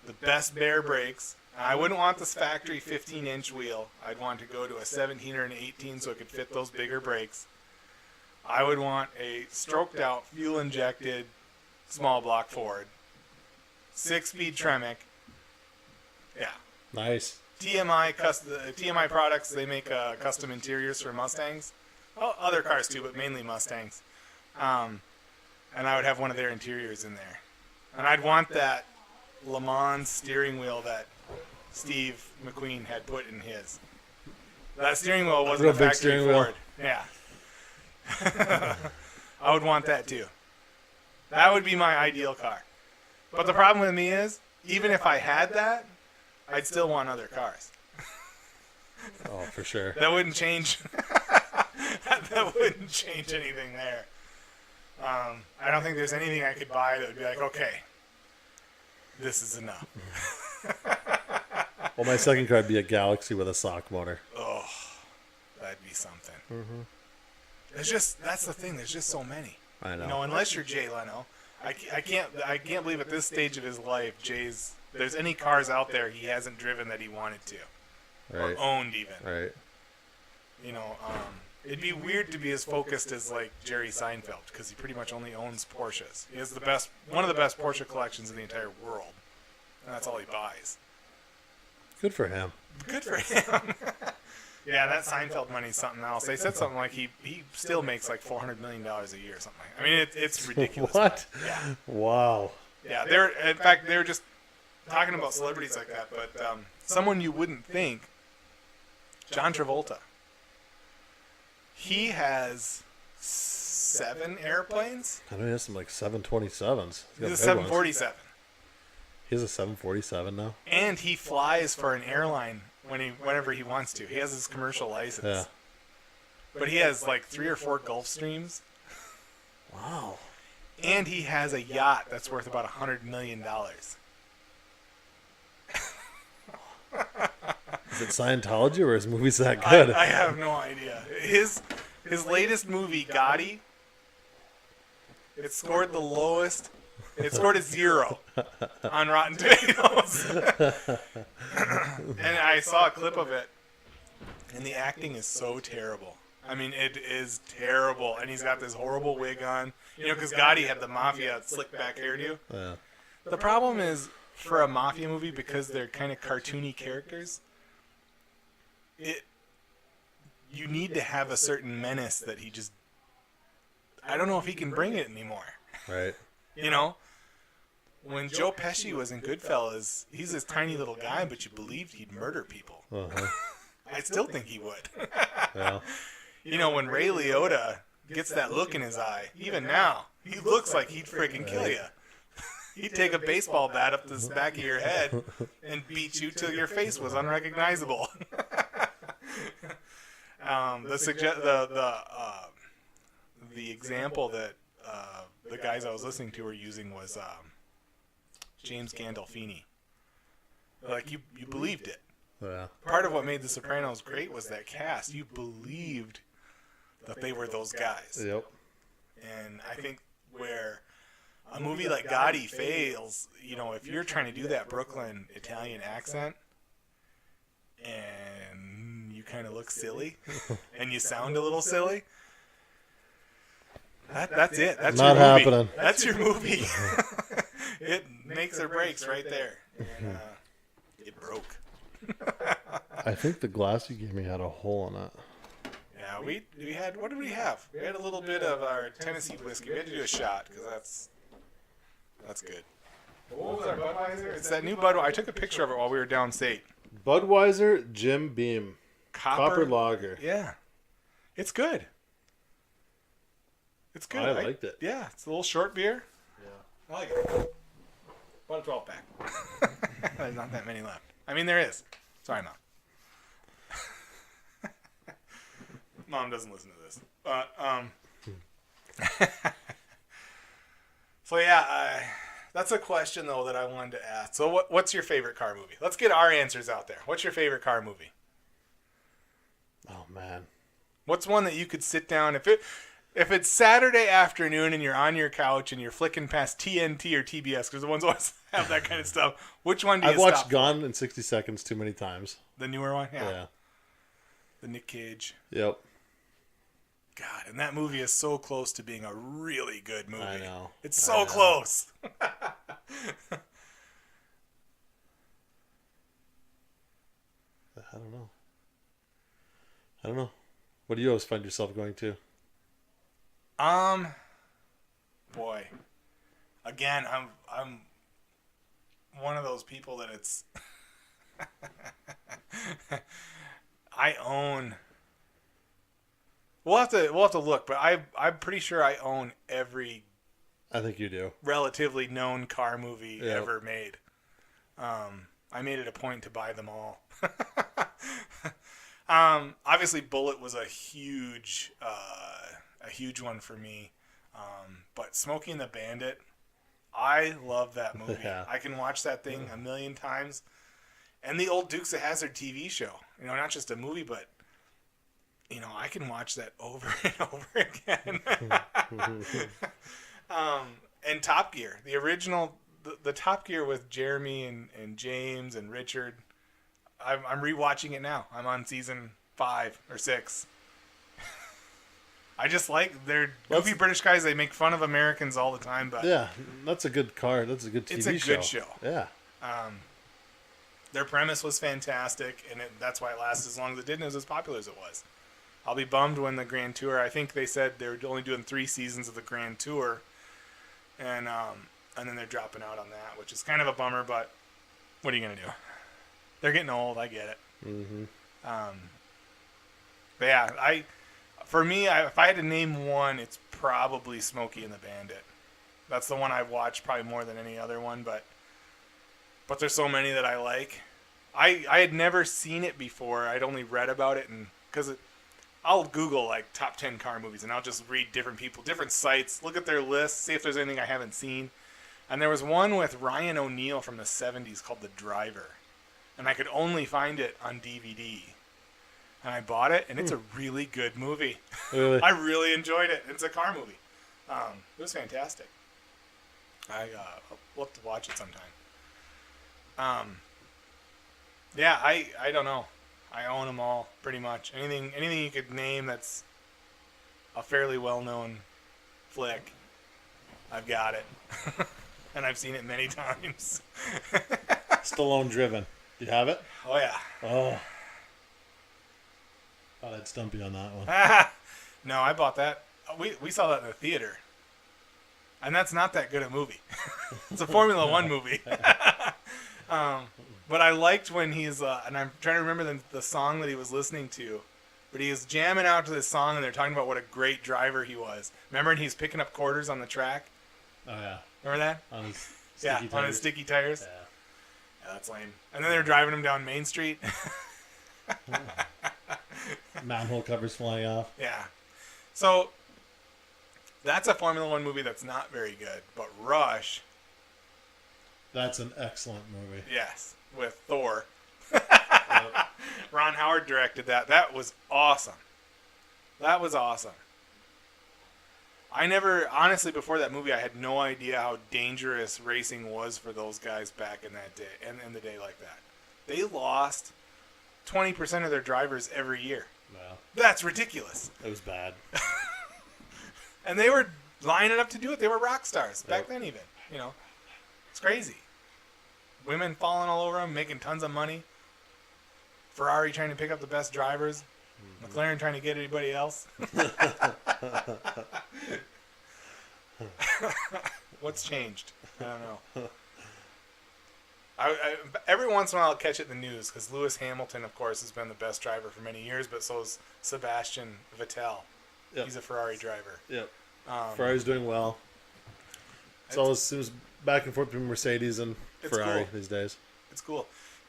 the best bare brakes. I wouldn't want this factory 15-inch wheel. I'd want to go to a 17 or an 18 so it could fit those bigger brakes. I would want a stroked-out, fuel-injected, small block Ford. 6-speed Tremec. Yeah. Nice. TMI products, they make custom interiors for Mustangs. Well, other cars too, but mainly Mustangs. And I would have one of their interiors in there. And I'd want that Le Mans steering wheel that Steve McQueen had put in his. That steering wheel wasn't a factory Ford. Yeah. I would want that too. That would be my ideal car. But the problem with me is, even if I had that, I'd still want other cars. Oh, for sure. That wouldn't change. That wouldn't change anything there. I don't think there's anything I could buy that would be like, okay, this is enough. Well, my second car would be a Galaxy with a sock motor. Oh, that'd be something. Mm-hmm. That's the thing. There's just so many. I know. Unless you're Jay Leno, I can't believe at this stage of his life, there's any cars out there he hasn't driven that he wanted to, Right. or owned even. Right. It'd be weird to be as focused as like Jerry Seinfeld because he pretty much only owns Porsches. He has one of the best Porsche collections in the entire world, and that's all he buys. Good for him. Good for him. Yeah, that Seinfeld money's something else. They said something like he still makes like $400 million a year or something. I mean, it's ridiculous. What? Yeah. Wow. Yeah, they were just talking about celebrities like that, but someone you wouldn't think, John Travolta. He has 7 airplanes. I know he has some like 727s. He has a 747. He has a 747 now? And he flies for an airline whenever he wants to. He has his commercial license. Yeah. But he has like 3 or 4 Gulfstreams. Wow. And he has a yacht that's worth about $100 million. Is it Scientology or his movies that good? I have no idea. His latest movie, Gotti, it scored the lowest. It scored a 0 on Rotten Tomatoes. And I saw a clip of it, and the acting is so terrible. I mean, it is terrible. And he's got this horrible wig on. Because Gotti had the mafia slick back hairdo. Yeah. The problem is, for a mafia movie, because they're kind of cartoony characters, you need to have a certain menace that he just... I don't know if he can bring it anymore. Right. When Joe Pesci was in Goodfellas, he's this tiny little guy, but you believed he'd murder people. Uh-huh. I still think he would. Yeah. When Ray Liotta gets that look in his eye, even now, he looks like he'd freaking kill you. He'd take a baseball bat up the back of your head and beat you till your face was unrecognizable. The example that the guys I was listening to were using was James Gandolfini. Like, you believed it. Yeah. Part of what made The Sopranos great was that cast. You believed that they were those guys. Yep. And I think where a movie like Gotti fails, if you're trying to do that Brooklyn Italian accent and you kind of look silly and you sound a little silly, that's it. That's not your movie. happening. That's your movie. It makes or breaks right there. And it broke. I think the glass you gave me had a hole in it. Yeah, we had, what did we have? We had a little bit of our Tennessee whiskey. We had to do a shot because that's good. What was our Budweiser? It's that new Budweiser. I took a picture of it while we were downstate. Budweiser Jim Beam. Copper Lager. Yeah. It's good. It's good. I liked it. Yeah, it's a little short beer. Yeah. I like it. About a 12 pack. There's not that many left. I mean, there is. Sorry, Mom. Mom doesn't listen to this. So yeah, that's a question though that I wanted to ask. So what's your favorite car movie? Let's get our answers out there. What's your favorite car movie? Oh man. What's one that you could sit down if it's Saturday afternoon and you're on your couch and you're flicking past TNT or TBS because the ones always have that kind of stuff. Which one do you I've watched stop Gone in 60 Seconds too many times. The newer one? Yeah. The Nick Cage. Yep. God, and that movie is so close to being a really good movie. I know. It's so close. I don't know. What do you always find yourself going to? Boy. Again, I'm one of those people that it's I own. We'll have to look, but I'm pretty sure I own every I think you do. relatively known car movie ever made. I made it a point to buy them all. Obviously Bullet was a huge one for me. But Smokey and the Bandit, I love that movie. Yeah. I can watch that thing a million times. And the old Dukes of Hazzard TV show, not just a movie, but I can watch that over and over again. And Top Gear, the original, the Top Gear with Jeremy and James and Richard. I'm rewatching it now. I'm on season 5 or 6. I just like they're goofy British guys. They make fun of Americans all the time, but yeah, that's a good car. That's a good TV show. It's a good show. Yeah. Their premise was fantastic, and that's why it lasted as long as it did, and it was as popular as it was. I'll be bummed when the Grand Tour. I think they said they were only doing 3 seasons of the Grand Tour, and then they're dropping out on that, which is kind of a bummer. But what are you gonna do? They're getting old. I get it. Mm-hmm. But yeah, for me, if I had to name one, it's probably Smokey and the Bandit. That's the one I've watched probably more than any other one, but there's so many that I like. I had never seen it before. I'd only read about it, and I'll Google like top 10 car movies, and I'll just read different people, different sites, look at their lists, see if there's anything I haven't seen. And there was one with Ryan O'Neal from the 70s called The Driver, and I could only find it on DVD. And I bought it, and it's a really good movie. Really? I really enjoyed it. It's a car movie. It was fantastic. We'll have to watch it sometime. Yeah, I don't know. I own them all pretty much. Anything you could name that's a fairly well-known flick, I've got it, and I've seen it many times. Stallone Driven. Do you have it? Oh yeah. Oh. Thought I'd stump you on that one. No, I bought that. We saw that in the theater, and that's not that good a movie. It's a Formula One movie. But I liked when he's, and I'm trying to remember the song that he was listening to, but he was jamming out to this song, and they're talking about what a great driver he was. Remember, and he's picking up quarters on the track? Oh, yeah. Remember that? On his sticky tires. On his sticky tires. Yeah. Yeah, that's lame. And then they're driving him down Main Street. Manhole covers flying off. Yeah. So, that's a Formula One movie that's not very good, but Rush... That's an excellent movie. Yes, with Thor. Ron Howard directed that. That was awesome. Honestly, before that movie, I had no idea how dangerous racing was for those guys back in that day, and in the day like that. They lost 20% of their drivers every year. Wow. That's ridiculous. It was bad. And they were lining up to do it. They were rock stars back then even. It's crazy. Women falling all over them, making tons of money. Ferrari trying to pick up the best drivers, McLaren trying to get anybody else. What's changed? I don't know. Every once in a while I'll catch it in the news because Lewis Hamilton, of course, has been the best driver for many years, but so is Sebastian Vettel. Yep. He's a Ferrari driver. Yep. Ferrari's doing well. It was back and forth between Mercedes and Ferrari these days. It's cool.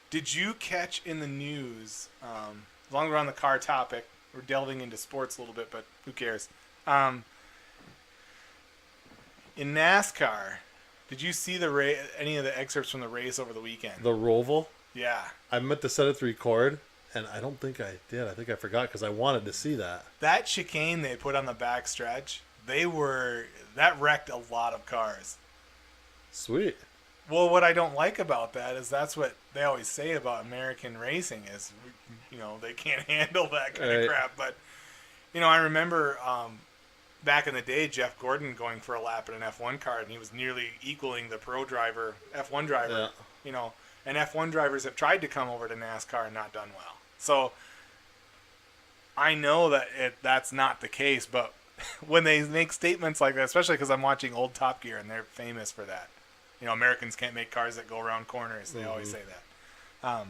Did you catch in the news, as long as we're on the car topic, we're delving into sports a little bit, but who cares? In NASCAR, did you see any of the excerpts from the race over the weekend? The Roval? Yeah. I meant to set it to record, and I don't think I did. I think I forgot because I wanted to see that. That chicane they put on the back stretch, that wrecked a lot of cars. Sweet. Well, what I don't like about that is that's what they always say about American racing is, they can't handle that kind of crap. But, I remember back in the day, Jeff Gordon going for a lap in an F1 car, and he was nearly equaling the pro driver, F1 driver, and F1 drivers have tried to come over to NASCAR and not done well. So I know that that's not the case, but when they make statements like that, especially because I'm watching old Top Gear, and they're famous for that. Americans can't make cars that go around corners. They always say that.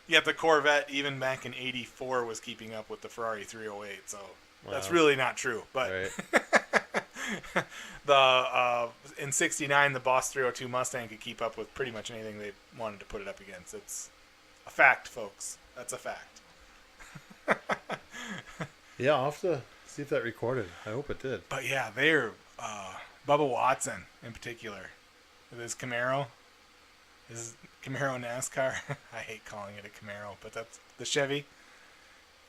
Yet the Corvette, even back in '84, was keeping up with the Ferrari 308. So that's really not true. But in '69, the Boss 302 Mustang could keep up with pretty much anything they wanted to put it up against. It's a fact, folks. That's a fact. Yeah, I'll have to see if that recorded. I hope it did. But yeah, they're Bubba Watson in particular with his Camaro. His Camaro NASCAR. I hate calling it a Camaro, but that's the Chevy.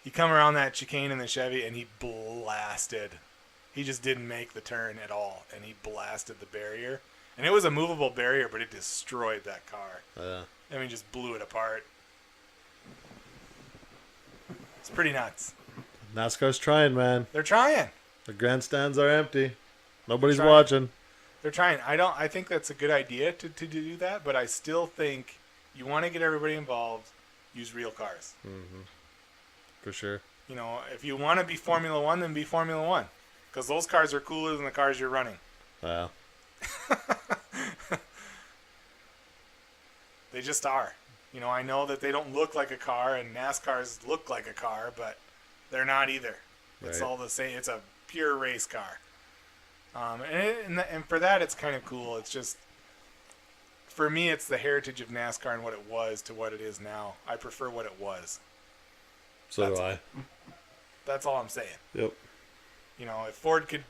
He come around that chicane in the Chevy and he blasted. He just didn't make the turn at all, and he blasted the barrier. And it was a movable barrier, but it destroyed that car. I mean, just blew it apart. It's pretty nuts. NASCAR's trying, man. They're trying. The grandstands are empty. Nobody's watching. They're trying. I think that's a good idea to do that, but I still think you want to get everybody involved, use real cars. Mm-hmm. For sure. If you want to be Formula One, then be Formula One. Because those cars are cooler than the cars you're running. Wow. They just are. I know that they don't look like a car, and NASCARs look like a car, but they're not either. It's all the same. It's a pure race car. And for that, it's kind of cool. It's just, for me, it's the heritage of NASCAR and what it was to what it is now. I prefer what it was. So do I. That's all I'm saying. Yep. If Ford could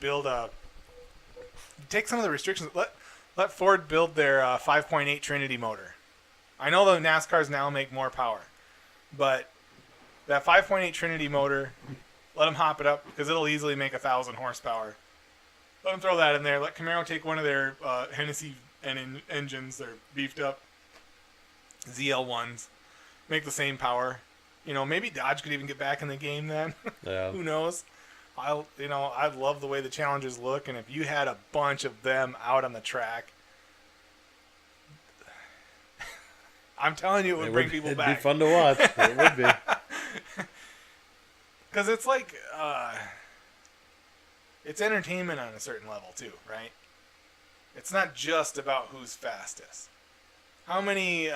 take some of the restrictions, let Ford build their 5.8 Trinity motor. I know the NASCARs now make more power, but that 5.8 Trinity motor, let them hop it up because it'll easily make 1,000 horsepower. Let them throw that in there. Let Camaro take one of their Hennessy engines. They're beefed up ZL1s. Make the same power. Maybe Dodge could even get back in the game then. Yeah. Who knows? I love the way the Challengers look, and if you had a bunch of them out on the track, I'm telling you, it would bring people back. It'd be fun to watch. It would be. Because it's like, it's entertainment on a certain level too, right? It's not just about who's fastest. How many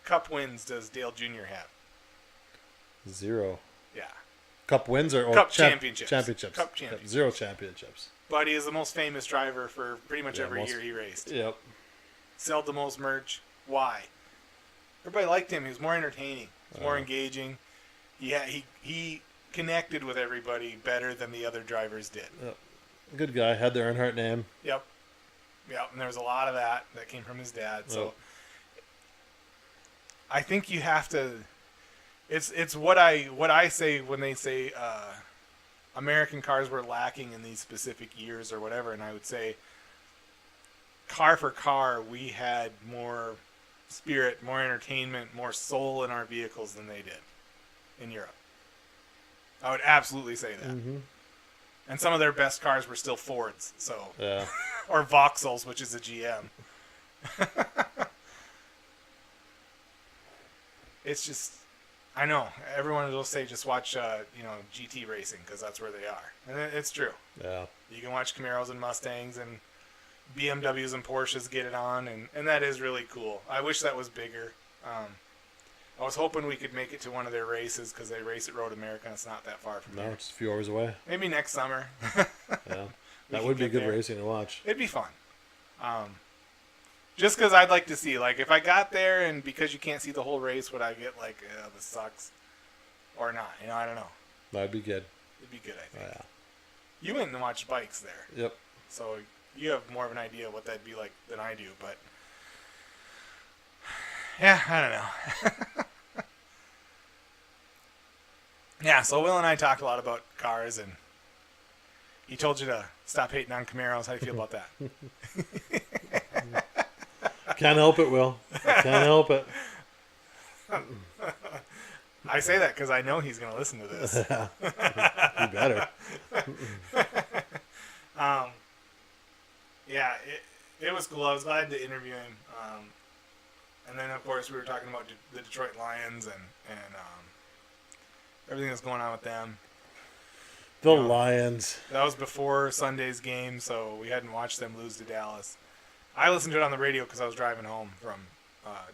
Cup wins does Dale Jr. have? 0. Yeah. Cup wins or Cup championships. Championships. Cup championships. 0 championships. But he is the most famous driver for pretty much every year he raced. Yep. Sold the most merch. Why? Everybody liked him. He was more entertaining. He was more engaging. He connected with everybody better than the other drivers did. Yep. Good guy. Had the Earnhardt name. Yep. And there was a lot of that came from his dad. So I think you have to. It's what I say when they say American cars were lacking in these specific years or whatever, and I would say car for car we had more spirit, more entertainment, more soul in our vehicles than they did in Europe. I would absolutely say that. Mm-hmm. And some of their best cars were still Fords, so or Vauxhalls, which is a GM. it's just, I know everyone will say just watch GT racing because that's where they are, and it's true. Yeah. You can watch Camaros and Mustangs and BMWs and Porsches get it on, and that is really cool. I wish that was bigger. I was hoping we could make it to one of their races because they race at Road America and it's not that far from No, here. it's a few hours away. Maybe next summer. Yeah. That would be good racing to watch. It'd be fun. Just because I'd like to see, like, if I got there and because you can't see the whole race, would I get like, this sucks, or not? I don't know. That'd be good. It'd be good, I think. Yeah. You went and watched bikes there. Yep. So you have more of an idea what that'd be like than I do, but yeah, I don't know. Yeah, so Will and I talked a lot about cars, and he told you to stop hating on Camaros. How do you feel about that? Can't help it, Will. Can't help it. I say that because I know he's going to listen to this. You better. Yeah, it was cool. I was glad to interview him. And then, of course, we were talking about the Detroit Lions and everything that's going on with them. The Lions. That was before Sunday's game, so we hadn't watched them lose to Dallas. I listened to it on the radio because I was driving home from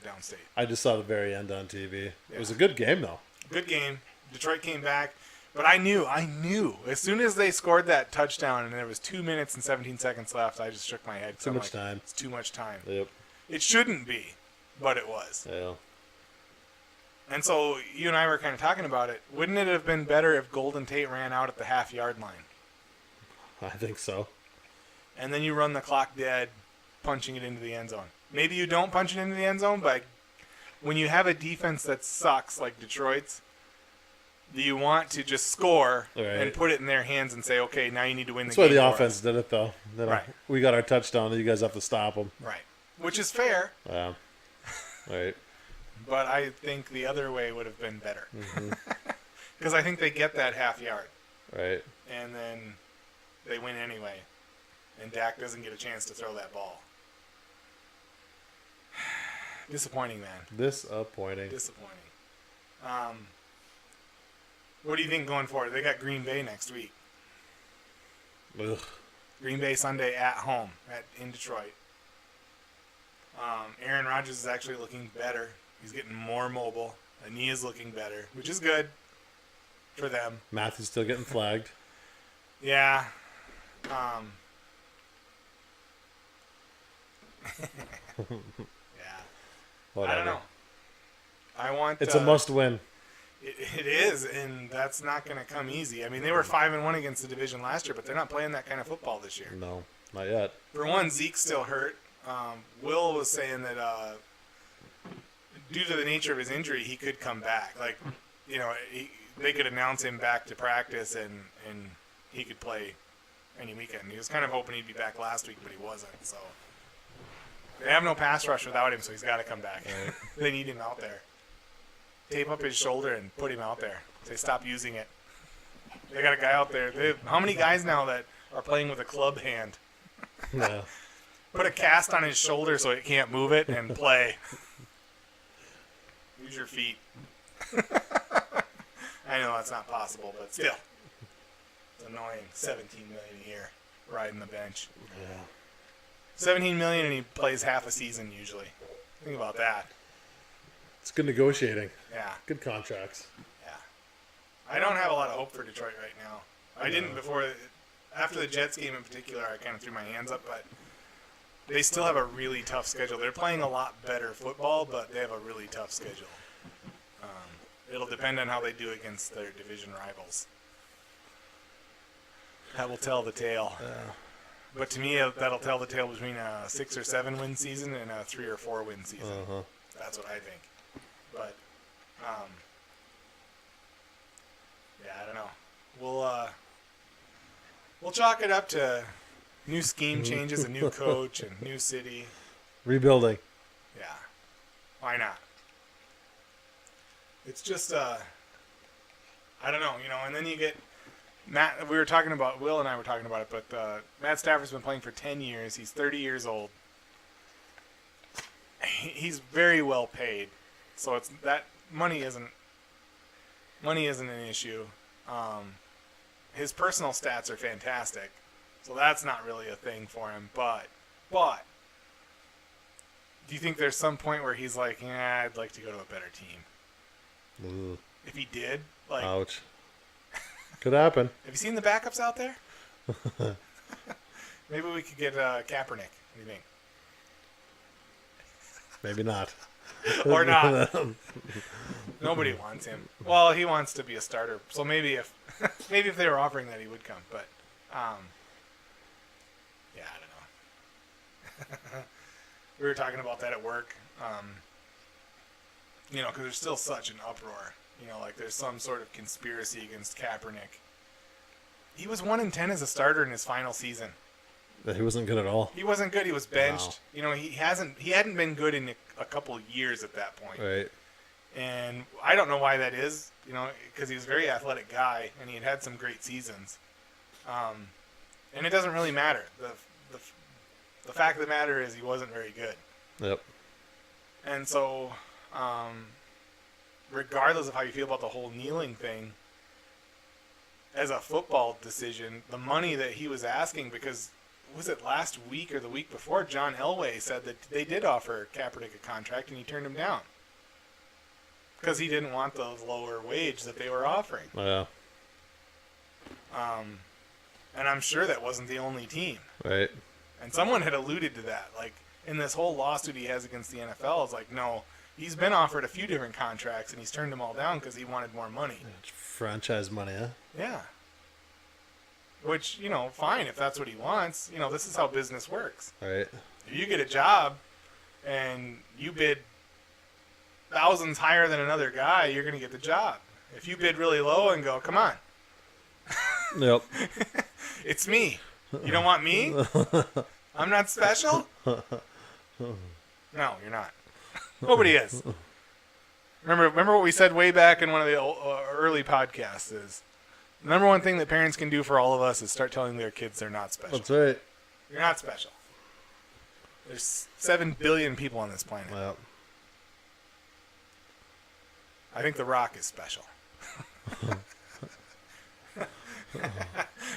downstate. I just saw the very end on TV. Yeah. It was a good game, though. Good game. Detroit came back. But I knew. As soon as they scored that touchdown and there was 2 minutes and 17 seconds left, I just shook my head. Too much time. It's too much time. Yep. It shouldn't be, but it was. Yeah. And so you and I were kind of talking about it. Wouldn't it have been better if Golden Tate ran out at the half-yard line? I think so. And then you run the clock dead, punching it into the end zone. Maybe you don't punch it into the end zone, but when you have a defense that sucks like Detroit's, do you want to just score and put it in their hands and say, okay, now you need to win the game? That's why the offense did it, though. Right. We got our touchdown, and you guys have to stop them. Right. Which is fair. Yeah. Right. But I think the other way would have been better. Because I think they get that half yard. Right. And then they win anyway. And Dak doesn't get a chance to throw that ball. Disappointing, man. Disappointing. What do you think going forward? They got Green Bay next week. Ugh. Green Bay Sunday at home in Detroit. Aaron Rodgers is actually looking better. He's getting more mobile. The knee is looking better, which is good for them. Matthew's still getting flagged. Yeah. Yeah. Whatever. I don't know. I want. It's a must-win. It is, and that's not going to come easy. I mean, they were 5-1 against the division last year, but they're not playing that kind of football this year. No, not yet. For one, Zeke's still hurt. Will was saying that due to the nature of his injury, he could come back. Like, they could announce him back to practice, and he could play any weekend. He was kind of hoping he'd be back last week, but he wasn't. So they have no pass rush without him, so he's got to come back. Right. They need him out there. Tape up his shoulder and put him out there. They stop using it. They got a guy out there. How many guys now that are playing with a club hand? Yeah. Put a cast on his shoulder so he can't move it and play. Use your feet. I know that's not possible, but still. It's annoying. $17 million a year riding the bench. Yeah. $17 million and he plays half a season usually. Think about that. It's good negotiating. Yeah. Good contracts. Yeah. I don't have a lot of hope for Detroit right now. I didn't before. After the Jets game in particular, I kind of threw my hands up, but they still have a really tough schedule. They're playing a lot better football, but they have a really tough schedule. It'll depend on how they do against their division rivals. That will tell the tale. But to me, that'll tell the tale between a 6 or 7 win season and a 3 or 4 win season. That's what I think. But, yeah, I don't know. We'll chalk it up to new scheme changes, a new coach, and new city. Rebuilding. Yeah. Why not? It's just, I don't know, and then you get Matt, Will and I were talking about it, but Matt Stafford's been playing for 10 years. He's 30 years old. He's very well paid. So it's money isn't an issue. His personal stats are fantastic, so that's not really a thing for him. But, do you think there's some point where he's like, yeah, I'd like to go to a better team? Ugh. If he did, like, Ouch. Could happen. have you seen the backups out there? Maybe we could get Kaepernick. What do you think? Maybe not. Or not. Nobody wants him. Well, he wants to be a starter, so maybe if they were offering that, he would come. But yeah, I don't know. We were talking about that at work. Because there's still such an uproar. Like there's some sort of conspiracy against Kaepernick. He was 1-10 as a starter in his final season. He wasn't good at all. He wasn't good. He was benched. Wow. He hadn't been good in a couple of years at that point. Right. And I don't know why that is, because he was a very athletic guy and he had some great seasons. And it doesn't really matter. The fact of the matter is he wasn't very good. Yep. And so, regardless of how you feel about the whole kneeling thing, as a football decision, the money that he was asking, because was it last week or the week before, John Elway said that they did offer Kaepernick a contract and he turned him down because he didn't want the lower wage that they were offering. Yeah. And I'm sure that wasn't the only team. Right. And someone had alluded to that, like in this whole lawsuit he has against the NFL. It's like, no, he's been offered a few different contracts and he's turned them all down because he wanted more money. It's franchise money, huh? Yeah. Which, fine if that's what he wants. This is how business works. Right. If you get a job and you bid thousands higher than another guy, you're going to get the job. If you bid really low and go, come on. Yep. It's me. You don't want me? I'm not special? No, you're not. Nobody is. Remember what we said way back in one of the early podcasts is, the number one thing that parents can do for all of us is start telling their kids they're not special. That's right. You're not special. There's 7 billion people on this planet. Yep. I think The Rock is special.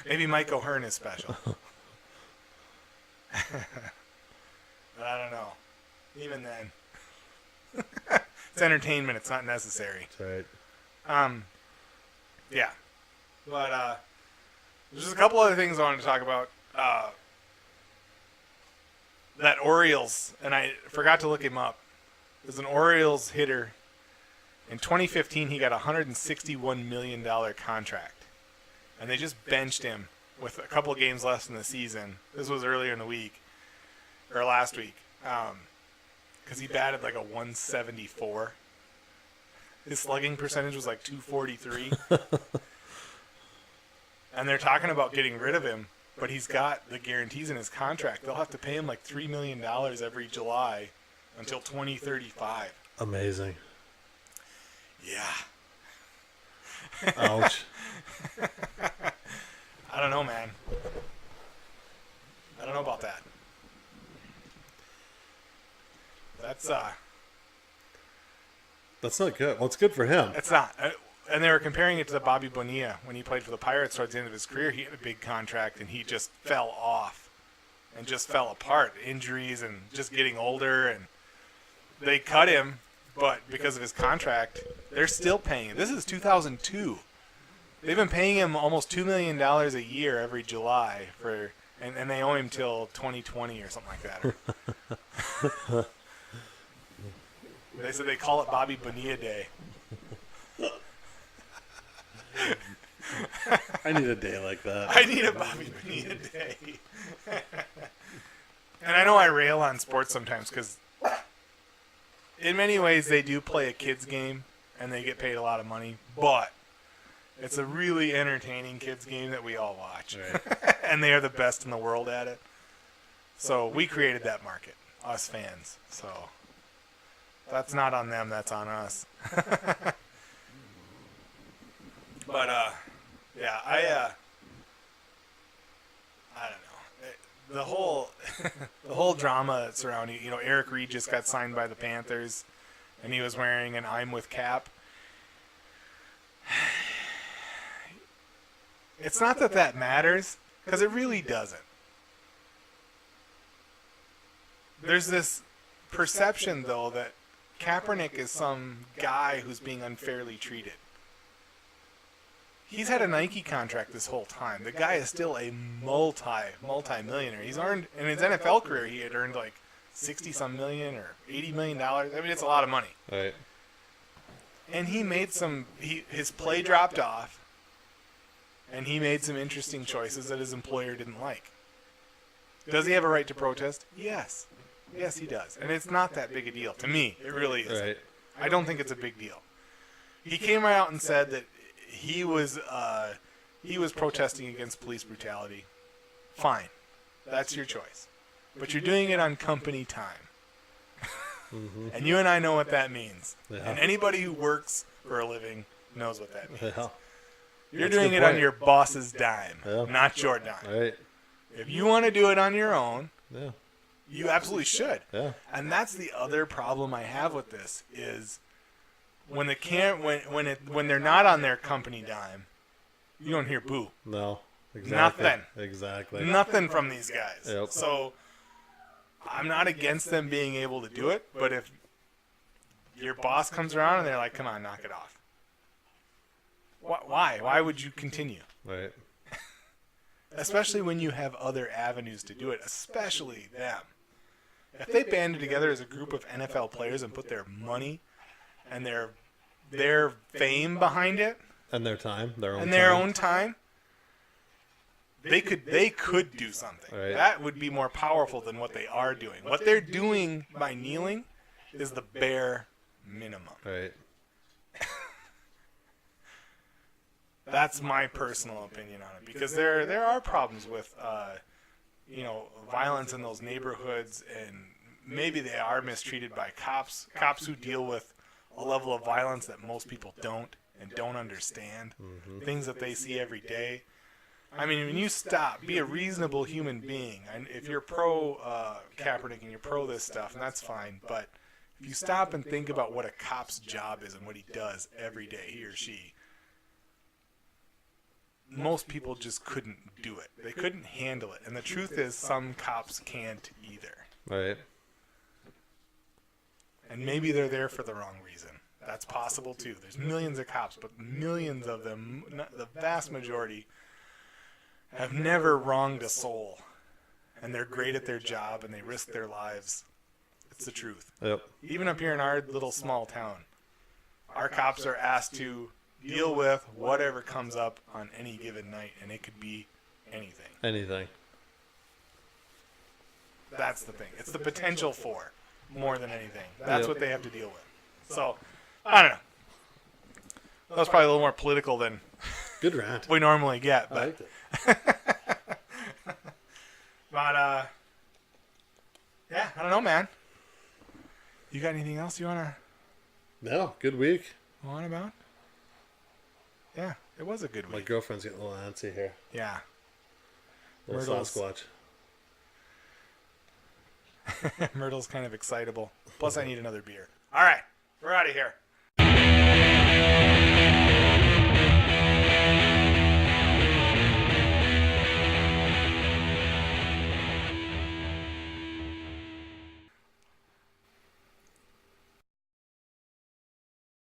Maybe Mike O'Hearn is special. But I don't know. Even then. It's entertainment. It's not necessary. That's right. Yeah. But there's just a couple other things I wanted to talk about. That Orioles, and I forgot to look him up. There's an Orioles hitter. In 2015, he got a $161 million contract. And they just benched him with a couple of games left in the season. This was earlier in the week, or last week, because he batted like a 174. His slugging percentage was like 243. And they're talking about getting rid of him, but he's got the guarantees in his contract. They'll have to pay him like $3 million every July until 2035. Amazing. Yeah. Ouch. I don't know, man. I don't know about that. That's not good. Well, it's good for him. It's not. And they were comparing it to the Bobby Bonilla when he played for the Pirates towards the end of his career. He had a big contract and he just fell off and just fell apart. Injuries and just getting older, and they cut him, but because of his contract, they're still paying him. This is 2002. They've been paying him almost $2 million a year every July and they owe him till 2020 or something like that. They said they call it Bobby Bonilla Day. I need a day like that. I need a Bobby Bonilla Day. And I know I rail on sports sometimes because in many ways they do play a kid's game and they get paid a lot of money, but it's a really entertaining kids game that we all watch. Right. And they are the best in the world at it. So we created that market, us fans. So that's not on them, that's on us. But yeah, I don't know. The whole drama surrounding, Eric Reed just got signed by the Panthers, and he was wearing an I'm with Cap. It's not that matters, because it really doesn't. There's this perception, though, that Kaepernick is some guy who's being unfairly treated. He's had a Nike contract this whole time. The guy is still a multi-millionaire. He's earned, in his NFL career, he had earned like 60-some million or $80 million. I mean, it's a lot of money. Right. And he made his play dropped off, and he made some interesting choices that his employer didn't like. Does he have a right to protest? Yes. Yes, he does. And it's not that big a deal. To me, it really isn't. Right. I don't think it's a big deal. He came right out and said that he was protesting against police brutality. Fine. That's your choice. But you're doing it on company time. Mm-hmm. And you and I know what that means. Yeah. And anybody who works for a living knows what that means. Yeah. You're That's a doing good it on point. your boss's dime, Yeah. not your dime. Right. If you want to do it on your own, Yeah. you absolutely should. Yeah. And that's the other problem I have with this is when they're not on their company dime, you don't hear boo. No. Exactly. Nothing. Exactly. Nothing from these guys. Yep. So I'm not against them being able to do it, but if your boss comes around and they're like, "Come on, knock it off." Why? Why would you continue? Right. Especially when you have other avenues to do it, especially them. If they banded together as a group of NFL players and put their money and their fame behind it And their time, their own and time. their own time, they could do something. Right. That would be more powerful than what they are doing. What they're doing by kneeling is the bare minimum. Right. That's my personal opinion on it, because there are problems with violence in those neighborhoods, and maybe they are mistreated by cops who deal with a level of violence that most people don't and don't understand. Mm-hmm. Things that they see every day. I mean, when you stop, be a reasonable human being, and if you're pro Kaepernick and you're pro this stuff, and that's fine, but if you stop and think about what a cop's job is and what he does every day, he or she, most people just couldn't do it. They couldn't handle it. And the truth is, some cops can't either. Right. And maybe they're there for the wrong reason. That's possible too. There's millions of cops, but millions of them, the vast majority, have never wronged a soul. And they're great at their job and they risk their lives. It's the truth. Yep. Even up here in our little small town, our cops are asked to deal with whatever comes up on any given night, and it could be anything. Anything. That's the thing. It's the potential for more than anything. That's Yep. what they have to deal with. So, I don't know. That was probably a little more political than Good rant. we normally get. I But, liked it. yeah, I don't know, man. You got anything else you want to No, good week. go on about? Yeah, it was a good My week. girlfriend's getting a little antsy here. Yeah. Little Myrtle's- Sasquatch. Myrtle's kind of excitable. Plus, I need another beer. All right, we're out of here.